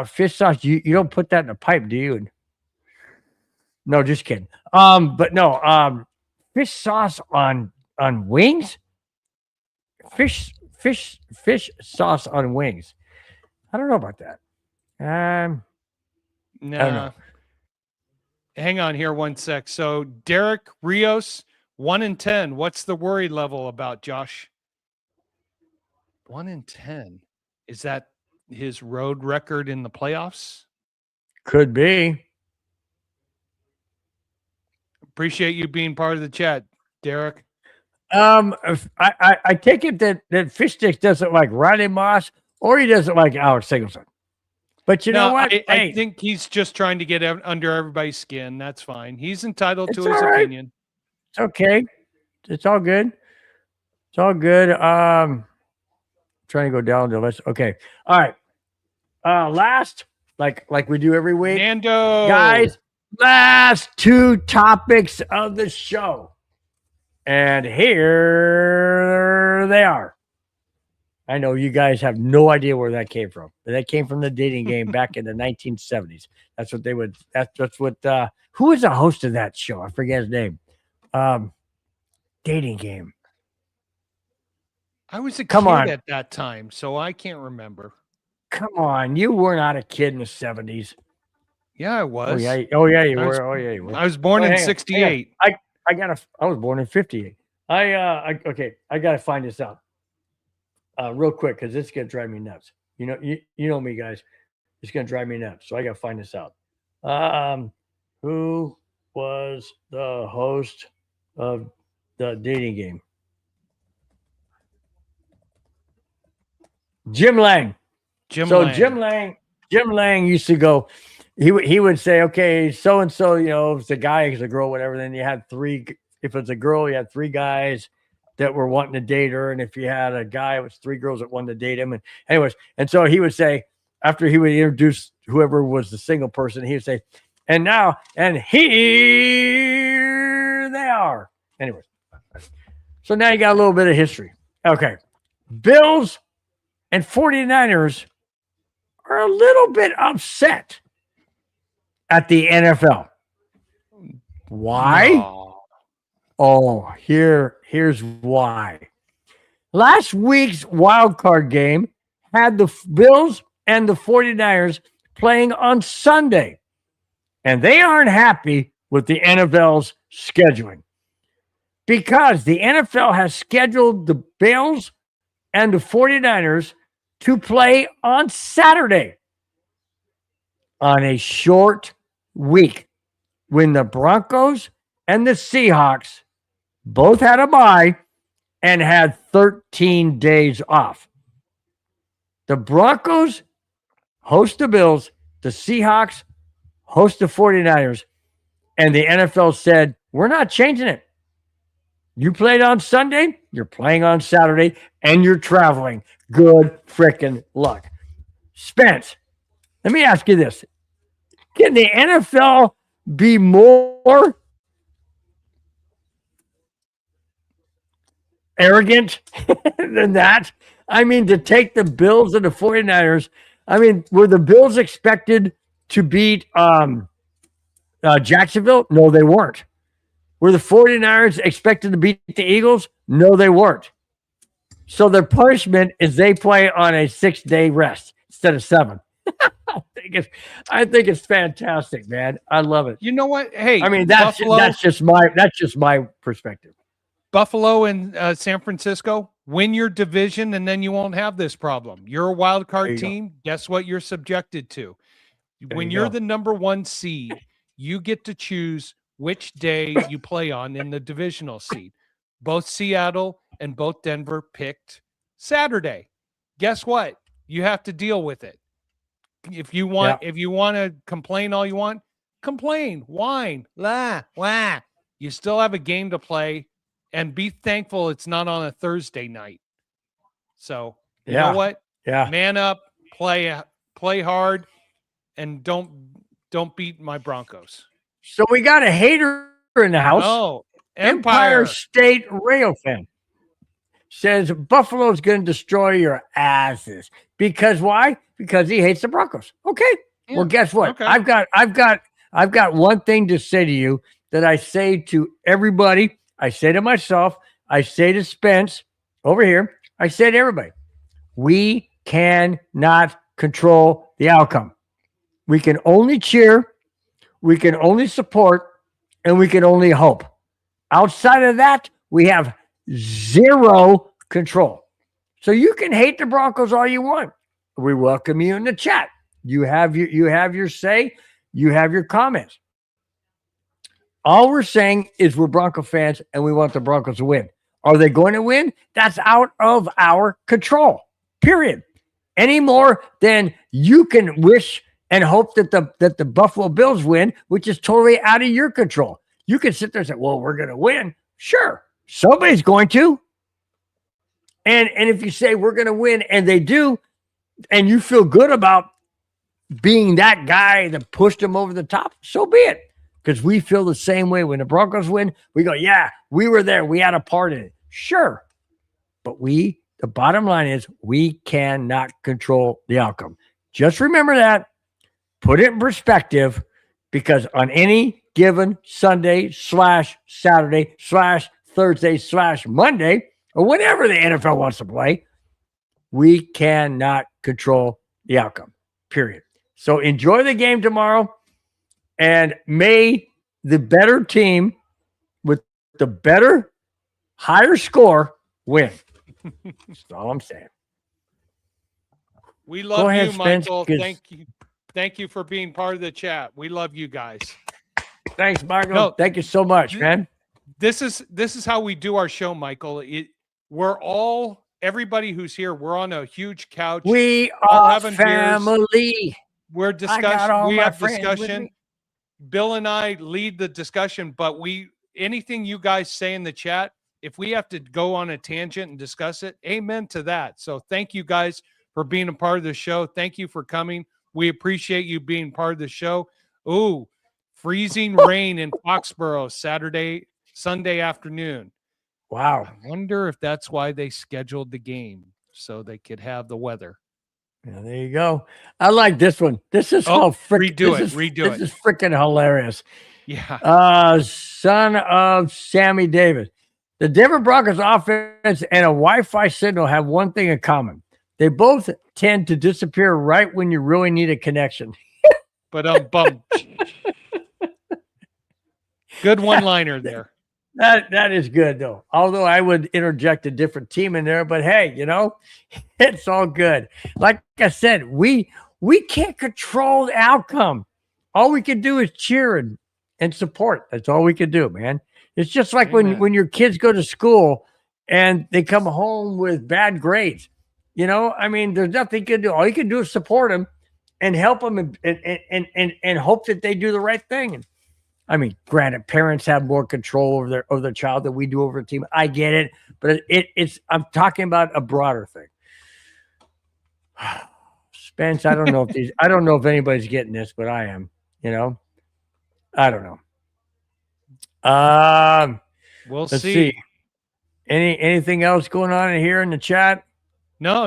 Fish sauce, you don't put that in a pipe, do you? No, just kidding. But no, fish sauce on wings? Fish sauce on wings. I don't know about that. No. I don't know. Hang on here one sec. So Derek Rios, 1-10. What's the worry level about, Josh? 1-10. Is that his road record in the playoffs? Could be. Appreciate you being part of the chat, Derek. I take it that Fish Sticks doesn't like Ronnie Moss or he doesn't like Alex Singleton. But you know what? I think he's just trying to get under everybody's skin. That's fine. He's entitled to his opinion. It's okay. It's all good. It's all good. Trying to go down the list. Okay. All right. Last, like we do every week. Nando. Guys, last two topics of the show. And here they are. I know you guys have no idea where that came from. That came from the dating game back in the 1970s. That's what they would. That's what. Who was the host of that show? I forget his name. Dating game. I was a kid at that time, so I can't remember. Come on, you were not a kid in the 70s. Yeah, I was. Oh yeah, you were. You were. I was born in '68. I was born in '58. I gotta find this out. Real quick, because it's gonna drive me nuts. You know me, guys. It's gonna drive me nuts. So I gotta find this out. Who was the host of the dating game? Jim Lang. Jim Lang used to go. He would say, okay, so and so, if it's a guy, if it's a girl, whatever. Then you had three. If it's a girl, you had three guys that were wanting to date her, and if you had a guy, it was three girls that wanted to date him. And anyways, and so he would say, after he would introduce whoever was the single person, he would say, and here they are. Anyways, so now you got a little bit of history. Okay. Bills and 49ers are a little bit upset at the NFL. Why? No. Oh, here's why. Last week's wild card game had the Bills and the 49ers playing on Sunday, and they aren't happy with the NFL's scheduling because the NFL has scheduled the Bills and the 49ers to play on Saturday on a short week when the Broncos and the Seahawks both had a bye and had 13 days off. The Broncos host the Bills, the Seahawks host the 49ers, and the NFL said, we're not changing it. You played on Sunday, you're playing on Saturday, and you're traveling. Good freaking luck. Spence, let me ask you this. Can the NFL be more arrogant than that? I mean, to take the Bills and the 49ers, I mean, were the Bills expected to beat Jacksonville? No, they weren't. Were the 49ers expected to beat the Eagles? No, they weren't. So their punishment is they play on a 6-day rest instead of 7. I think it's fantastic, man. I love it. You know what? Hey, I mean, that's just my perspective. Buffalo and San Francisco, win your division, and then you won't have this problem. You're a wild card team. Guess what you're subjected to? When you're the number 1 seed, you get to choose which day you play on in the divisional seed. Both Seattle and both Denver picked Saturday. Guess what? You have to deal with it. If you want to complain all you want, complain, whine, wah. You still have a game to play, and be thankful it's not on a Thursday night. So you know what? Yeah. Man up, play hard, and don't beat my Broncos. So we got a hater in the house. Oh, Empire State Rail fan says Buffalo's going to destroy your asses. Because why? Because he hates the Broncos. Okay. Yeah. Well, guess what? Okay. I've got one thing to say to you that I say to everybody. I say to myself. I say to Spence over here. I say to everybody. We cannot control the outcome. We can only cheer. We can only support, and we can only hope. Outside of that, we have zero control. So you can hate the Broncos all you want. We welcome you in the chat. You have your say. You have your comments. All we're saying is we're Bronco fans, and we want the Broncos to win. Are they going to win? That's out of our control, period. Any more than you can wish and hope that the Buffalo Bills win, which is totally out of your control. You can sit there and say, well, we're going to win. Sure, somebody's going to. And if you say we're going to win and they do, and you feel good about being that guy that pushed them over the top, so be it. Because we feel the same way. When the Broncos win, we go, yeah, we were there. We had a part in it. Sure. But the bottom line is we cannot control the outcome. Just remember that. Put it in perspective, because on any given Sunday / Saturday / Thursday / Monday, or whenever the NFL wants to play, we cannot control the outcome, period. So enjoy the game tomorrow, and may the better team with the better, higher score win. That's all I'm saying. We love you, Michael. Thank you. Thank you for being part of the chat. We love you guys. Thanks, Michael. No, thank you so much, man. This is how we do our show, Michael. Everybody who's here, we're on a huge couch. We are family. Beers. We're discussing. We have discussion. Bill and I lead the discussion, but anything you guys say in the chat, if we have to go on a tangent and discuss it, amen to that. So thank you guys for being a part of the show. Thank you for coming. We appreciate you being part of the show. Ooh, freezing rain in Foxborough Sunday afternoon. Wow. I wonder if that's why they scheduled the game so they could have the weather. Yeah, there you go. I like this one. This is redo this it. is freaking hilarious. Yeah. Son of Sammy Davis. The Denver Broncos offense and a Wi-Fi signal have one thing in common. They both tend to disappear right when you really need a connection. But bum. Good one-liner there. That is good though. Although I would interject a different team in there, but hey, it's all good. Like I said, we can't control the outcome. All we can do is cheer and support. That's all we can do, man. It's just like when your kids go to school and they come home with bad grades. I mean, there's nothing you can do. All you can do is support them and help them and hope that they do the right thing. And I mean, granted, parents have more control over their child than we do over a team. I get it, but I'm talking about a broader thing. Spence, I don't know if anybody's getting this, but I am. I don't know. We'll let's see. Anything else going on in here in the chat? No.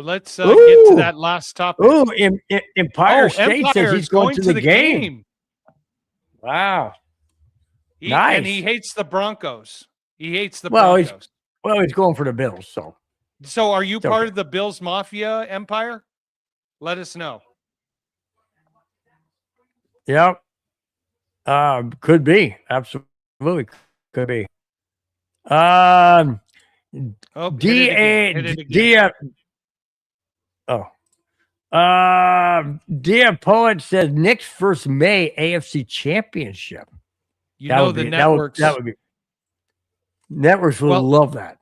Let's get to that last topic. Ooh, Empire State says he's going to the game. Wow. Nice. And he hates the Broncos. He hates the Broncos. He's going for the Bills. So are you part of the Bills Mafia empire? Let us know. Yep. Could be. Absolutely could be. Dia Poet says Knicks first May AFC Championship. Networks. That would be. Networks will love that.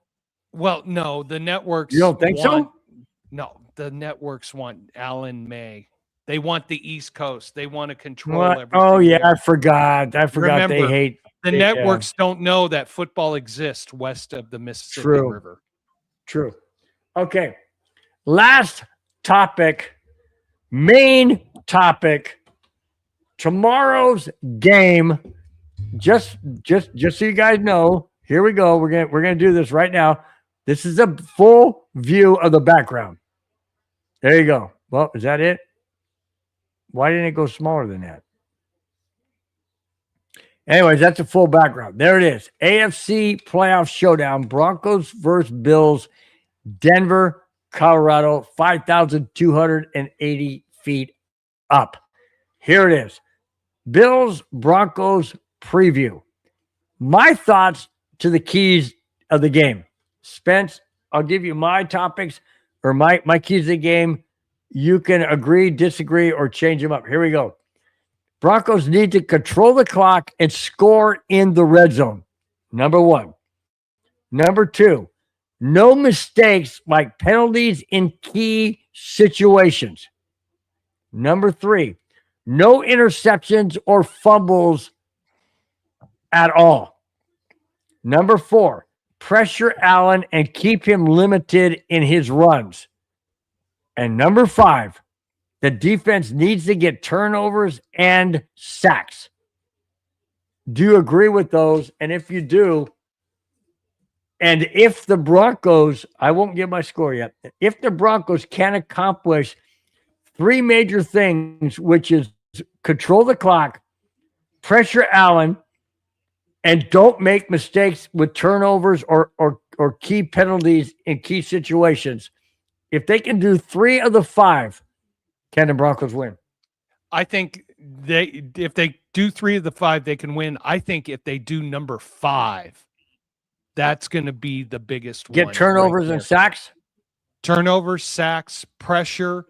Well, no, the networks. You don't think so? No, the networks want Alan May. They want the East Coast. They want to control everything. Oh yeah, I forgot. Remember, they hate the networks. Don't know that football exists west of the Mississippi River. True. Okay. Last topic. Main topic. Tomorrow's game. Just so you guys know, here we go. We're gonna do this right now. This is a full view of the background. There you go. Well, is that it? Why didn't it go smaller than that? Anyways, that's a full background. There it is. AFC playoff showdown. Broncos versus Bills. Denver, Colorado, 5,280 feet up. Here it is. Bills, Broncos preview. My thoughts to the keys of the game. Spence, I'll give you my topics or my keys of the game. You can agree, disagree, or change them up. Here we go. Broncos need to control the clock and score in the red zone. Number one. Number two, no mistakes like penalties in key situations. Number three, no interceptions or fumbles at all. Number four, pressure Allen and keep him limited in his runs. And number five, the defense needs to get turnovers and sacks. Do you agree with those? And if you do, and if the Broncos, I won't give my score yet, if the Broncos can accomplish three major things, which is control the clock, pressure Allen, and don't make mistakes with turnovers or key penalties in key situations. If they can do three of the five, can the Broncos win? I think if they do three of the five, they can win. I think if they do number five, that's going to be the biggest one. Get turnovers and sacks? Turnovers, sacks, pressure.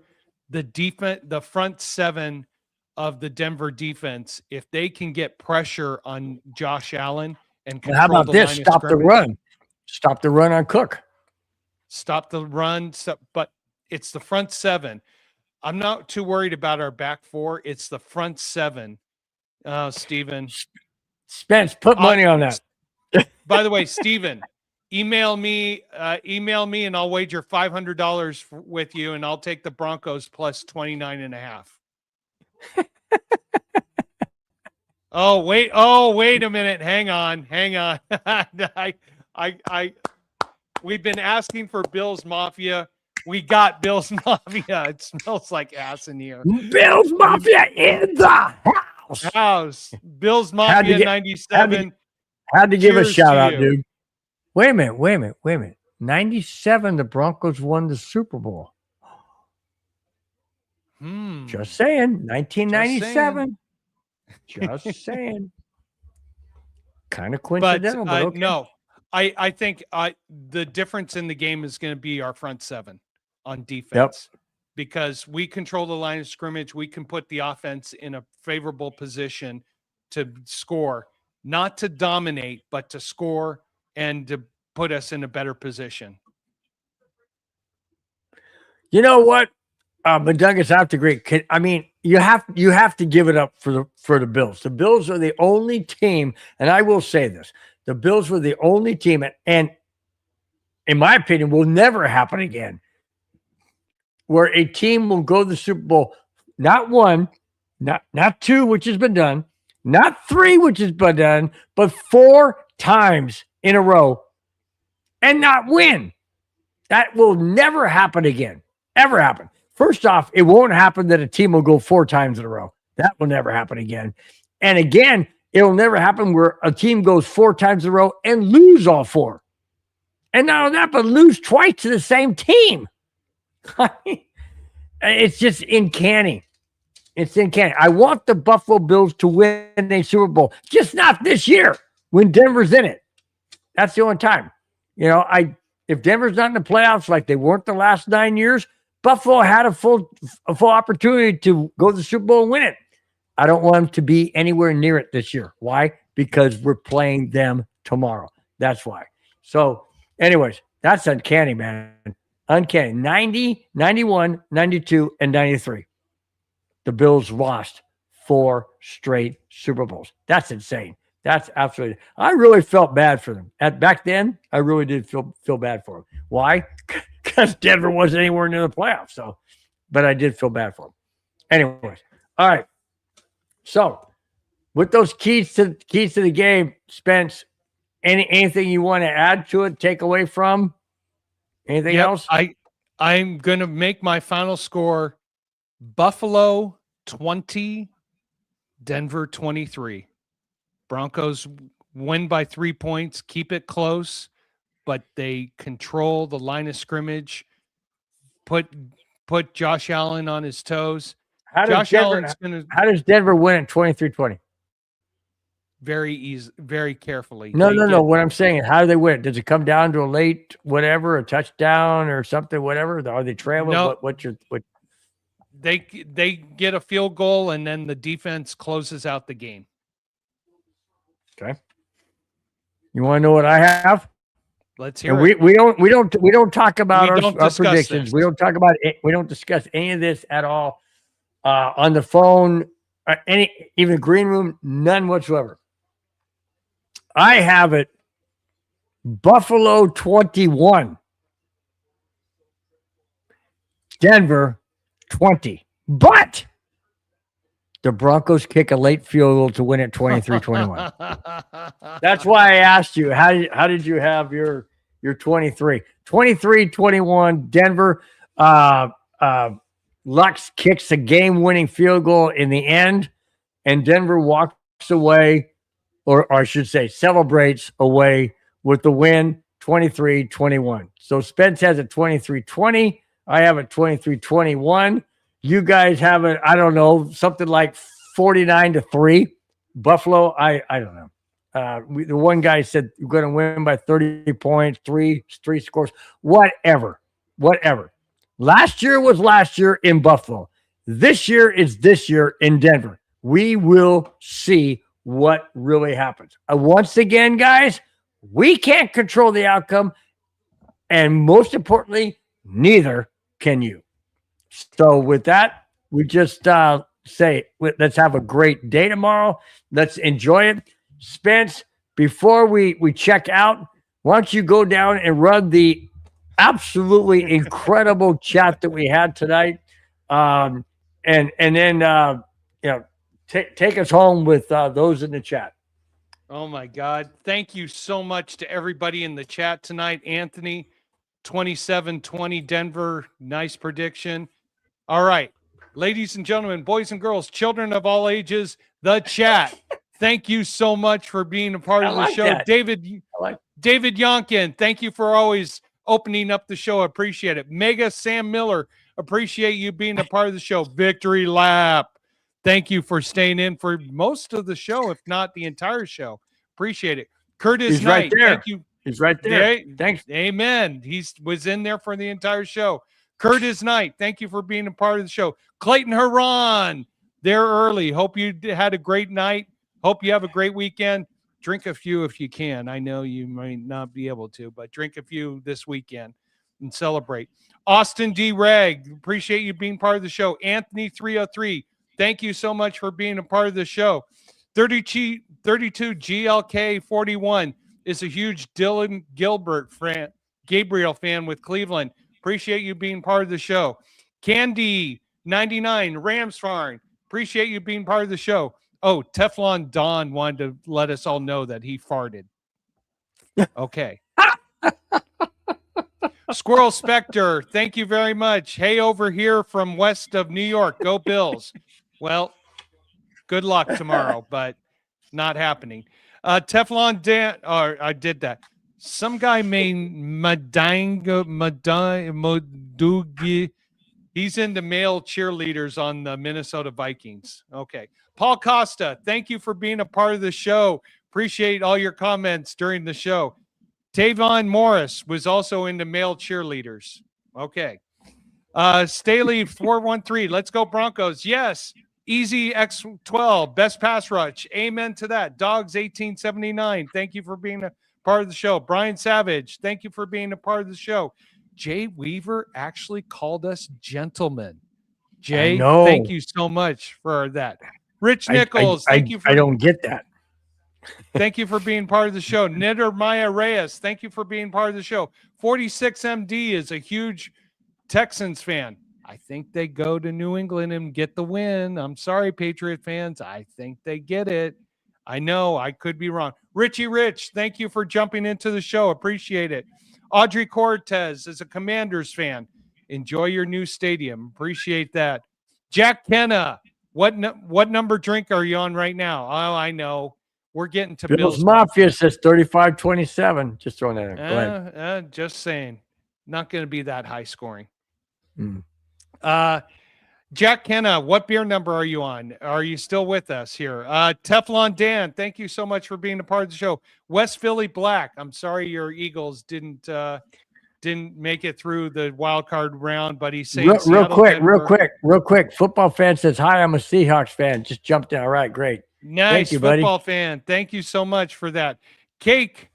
The defense, the front seven of the Denver defense, if they can get pressure on Josh Allen and control how about this? Stop the run. Stop the run on Cook. Stop the run. But it's the front seven. I'm not too worried about our back four. It's the front seven. Steven. Spence, put money on that. By the way, Steven, email me, and I'll wager $500 with you, and I'll take the Broncos plus 29.5. Oh, wait a minute. Hang on. We've been asking for Bills Mafia. We got Bills Mafia. It smells like ass in here. Bills Mafia in the house. Bills Mafia 97. Had to give a Cheers shout to out, you. dude. Wait a minute. 97, the Broncos won the Super Bowl. Just saying. 1997. Just saying. Kind of coincidental, but okay. No. I think the difference in the game is going to be our front seven on defense. Yep. Because we control the line of scrimmage. We can put the offense in a favorable position to score, not to dominate, but to score and to put us in a better position. You know what? But Douglas, I have to agree. I mean, you have to give it up for the Bills. The Bills are the only team, and I will say this: the Bills were the only team, and in my opinion, will never happen again, where a team will go to the Super Bowl, not one, not two, which has been done, not three, which has been done, but 4 times in a row, and not win. That will never happen again. Ever happen. First off, it won't happen that a team will go 4 times in a row. That will never happen again. And again, it'll never happen where a team goes 4 times in a row and lose all 4. And not only that, but lose twice to the same team. It's just uncanny. It's uncanny. I want the Buffalo Bills to win a Super Bowl, just not this year when Denver's in it. That's the only time. You know, if Denver's not in the playoffs like they weren't the last 9 years, Buffalo had a full opportunity to go to the Super Bowl and win it. I don't want them to be anywhere near it this year. Why? Because we're playing them tomorrow. That's why. So, anyways, that's uncanny, man. Uncanny. 90, 91, 92, and 93. The Bills lost 4 straight Super Bowls. That's insane. That's absolutely. I really felt bad for them. Back then, I really did feel bad for them. Why? Because Denver wasn't anywhere near the playoffs. So, but I did feel bad for them. Anyways, all right. So, with those keys to the game, Spence, anything you want to add to it? Take away from anything else? I'm gonna make my final score: Buffalo 20, Denver 23. Broncos win by 3 points, keep it close, but they control the line of scrimmage, put Josh Allen on his toes. How does Denver win at 23-20? Very easy, very carefully. No. What I'm saying, how do they win? Does it come down to a late whatever, a touchdown or something, whatever? Are they trailing? No. What? They get a field goal and then the defense closes out the game. Okay. You want to know what I have? Let's hear it. We don't talk about our predictions. This. We don't talk about it. We don't discuss any of this at all on the phone, even green room, none whatsoever. I have it Buffalo 21, Denver 20, but the Broncos kick a late field goal to win at 23-21. That's why I asked you, how did you have your 23? 23-21, Denver. Lux kicks a game-winning field goal in the end, and Denver walks away, or I should say celebrates away with the win, 23-21. So Spence has a 23-20. I have a 23-21. You guys have it, I don't know, something like 49-3. Buffalo, I don't know. The one guy said you're going to win by 30 points, three scores, whatever. Last year was last year in Buffalo. This year is this year in Denver. We will see what really happens. Once again, guys, we can't control the outcome. And most importantly, neither can you. So with that, we just say, let's have a great day tomorrow. Let's enjoy it. Spence, before we check out, why don't you go down and run the absolutely incredible chat that we had tonight, and then take us home with those in the chat. Oh my God. Thank you so much to everybody in the chat tonight. Anthony, 27-20 Denver. Nice prediction. All right. Ladies and gentlemen, boys and girls, children of all ages, the chat. Thank you so much for being a part of the show. That. David Yonkin, thank you for always opening up the show. Appreciate it. Mega Sam Miller, appreciate you being a part of the show. Victory Lap. Thank you for staying in for most of the show, if not the entire show. Appreciate it. Curtis He's Knight, right there. thank you. He's right there. Thanks. Amen. He was in there for the entire show. Curtis Knight, thank you for being a part of the show. Clayton Huron, there early. Hope you had a great night. Hope you have a great weekend. Drink a few if you can. I know you might not be able to, but drink a few this weekend and celebrate. Austin D. Reg, appreciate you being part of the show. Anthony 303, thank you so much for being a part of the show. 32 GLK 41 is a huge Dylan Gabriel fan with Cleveland. Appreciate you being part of the show. Candy 99 Rams Farm, appreciate you being part of the show. Oh, Teflon Don wanted to let us all know that he farted. Okay. Squirrel Spectre, thank you very much. Hey, over here from west of New York, go Bills. Well, good luck tomorrow, but not happening. Teflon Dan, I did that. Some guy named Madugi. He's into male cheerleaders on the Minnesota Vikings. Okay. Paul Costa, thank you for being a part of the show. Appreciate all your comments during the show. Tavon Morris was also into male cheerleaders. Okay. Staley 413, let's go Broncos. Yes. Easy X12, best pass rush. Amen to that. Dogs 1879, thank you for being a part of the show. Brian Savage, thank you for being a part of the show. Jay Weaver actually called us gentlemen. Jay, thank you so much for that. Rich Nichols, thank you for. I don't get that. Thank you for being part of the show. Nitter Maya Reyes, thank you for being part of the show. 46MD is a huge Texans fan. I think they go to New England and get the win. I'm sorry, Patriot fans. I think they get it. I know I could be wrong. Richie Rich, thank you for jumping into the show. Appreciate it. Audrey Cortez is a Commanders fan. Enjoy your new stadium. Appreciate that. Jack Kenna, what number drink are you on right now? Oh, I know. We're getting to Bill's Mafia says 35-27. Just throwing that in. Go ahead. Just saying. Not going to be that high scoring. Jack Kenna, what beer number are you on? Are you still with us here? Teflon Dan, thank you so much for being a part of the show. West Philly Black, I'm sorry your Eagles didn't make it through the wild card round, but he's saying real quick. Football fan says, hi, I'm a Seahawks fan. Just jumped in. All right, great. Nice. Thank you, football buddy. Fan. Thank you so much for that. Cake.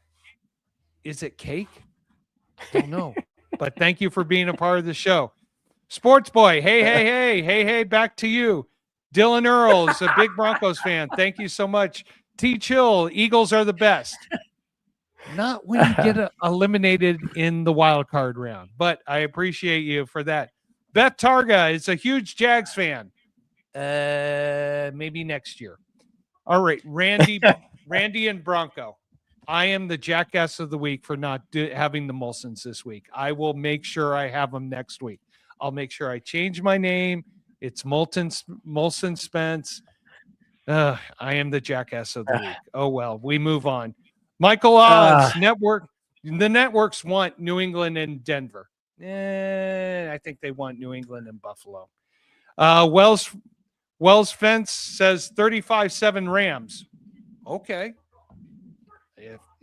Is it cake? Don't know. But thank you for being a part of the show. Sports Boy. Hey, back to you. Dylan Earl is a big Broncos fan. Thank you so much. T. Chill, Eagles are the best. Not when you get eliminated in the wild card round, but I appreciate you for that. Beth Targa is a huge Jags fan. Maybe next year. All right, Randy and Bronco. I am the Jackass of the week for not having the Molsons this week. I will make sure I have them next week. I'll make sure I change my name. It's Molson Spence. I am the Jackass of the week. Oh, well, we move on. Michael Oz, Network. The networks want New England and Denver. I think they want New England and Buffalo. Wells Fence says 35-7 Rams. Okay.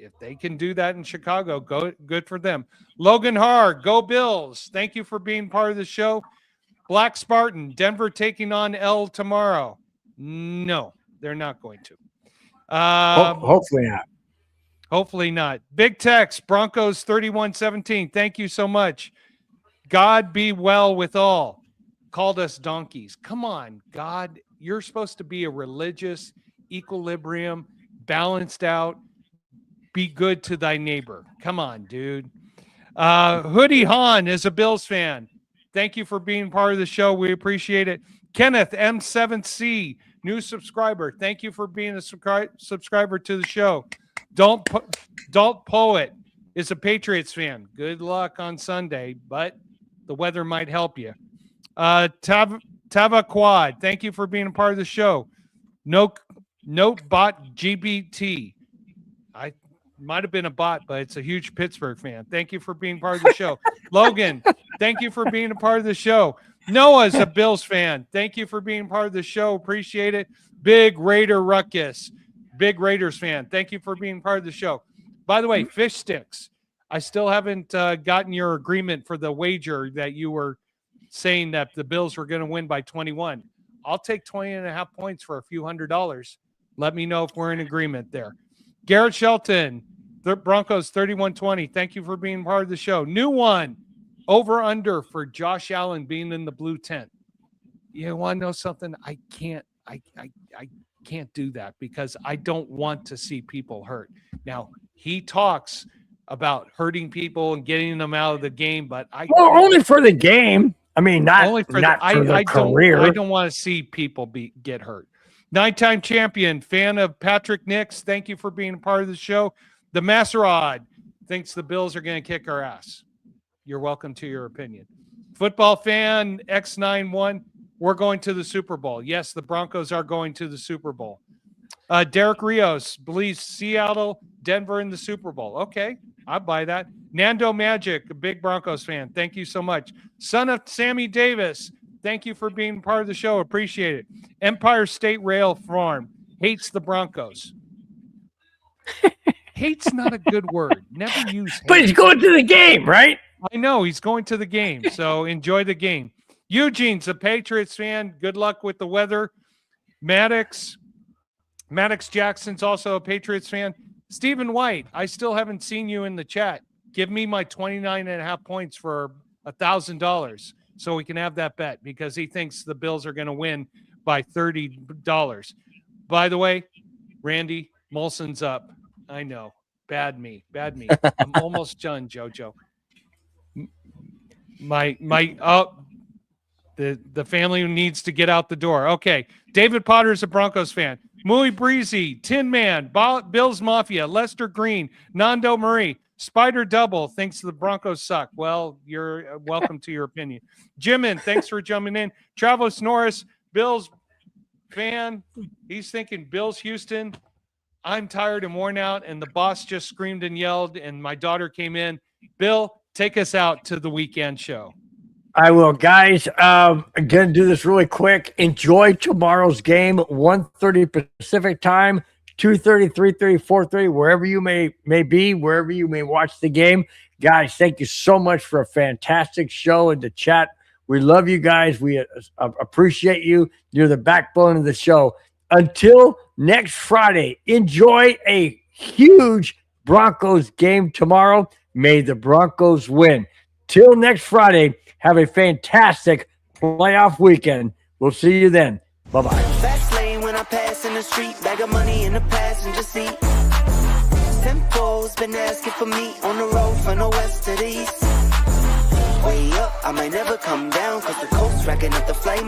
If they can do that in Chicago, good for them. Logan Haar, go Bills. Thank you for being part of the show. Black Spartan, Denver taking on L tomorrow. No, they're not going to. Hopefully not. Hopefully not. Big Tex, Broncos 31-17. Thank you so much. God be well with all. Called us donkeys. Come on, God. You're supposed to be a religious, equilibrium, balanced out. be good to thy neighbor. Come on, dude. Hoodie Han is a Bills fan. Thank you for being part of the show. We appreciate it. Kenneth M7C, new subscriber. Thank you for being a subscriber to the show. Don't Poet is a Patriots fan. Good luck on Sunday, but the weather might help you. Tava Quad, thank you for being a part of the show. Notebot GBT. I might have been a bot, but it's a huge Pittsburgh fan. Thank you for being part of the show. Logan, thank you for being a part of the show. Noah's a Bills fan. Thank you for being part of the show. Appreciate it. Big Raider Ruckus, big Raiders fan. Thank you for being part of the show. By the way, Fish Sticks, I still haven't gotten your agreement for the wager that you were saying that the Bills were going to win by 21. I'll take 20.5 points for a few $100s. Let me know if we're in agreement there. Garrett Shelton, the Broncos 31-20. Thank you for being part of the show. New one, over under for Josh Allen being in the blue tent. You want to know something? I can't do that because I don't want to see people hurt. Now, he talks about hurting people and getting them out of the game, but only for the game. I mean, not only for not for their career. I don't want to see people get hurt. 9-time champion, fan of Patrick Nix. Thank you for being a part of the show. The Masserod thinks the Bills are going to kick our ass. You're welcome to your opinion. Football fan X91, we're going to the Super Bowl. Yes, the Broncos are going to the Super Bowl. Derek Rios believes Seattle, Denver in the Super Bowl. Okay, I buy that. Nando Magic, a big Broncos fan. Thank you so much. Son of Sammy Davis, thank you for being part of the show. Appreciate it. Empire State Rail Farm hates the Broncos. Hate's not a good word. Never use hate. But he's going to the game, right? I know he's going to the game, so enjoy the game. Eugene's a Patriots fan. Good luck with the weather. Maddox Jackson's also a Patriots fan. Stephen White, I still haven't seen you in the chat. Give me my 29.5 points for $1,000 so we can have that bet because he thinks the Bills are going to win by $30. By the way, Randy Molson's up. I know. Bad me. I'm almost done, JoJo. The family needs to get out the door. Okay. David Potter's a Broncos fan. Muy Breezy, Tin Man, Bills Mafia, Lester Green, Nando Marie, Spider Double thinks the Broncos suck. Well, you're welcome to your opinion. Jimin, thanks for jumping in. Travis Norris, Bills fan. He's thinking Bills Houston. I'm tired and worn out, and the boss just screamed and yelled, and my daughter came in. Bill, take us out to the weekend show. I will, guys. I'm going to do this really quick. Enjoy tomorrow's game, 1:30 Pacific time, 2:30, 3:30, 4:30, wherever you may be, wherever you may watch the game. Guys, thank you so much for a fantastic show in the chat. We love you guys. We appreciate you. You're the backbone of the show. Until next Friday, enjoy a huge Broncos game tomorrow. May the Broncos win. Till next Friday, have a fantastic playoff weekend. We'll see you then. Bye-bye. Fast lane when I pass in the street, bag of money in the passenger seat. Simcoe's been asking for me on the road from the west to the east. Way up, I might never come down, cause the coast's racking up the flame.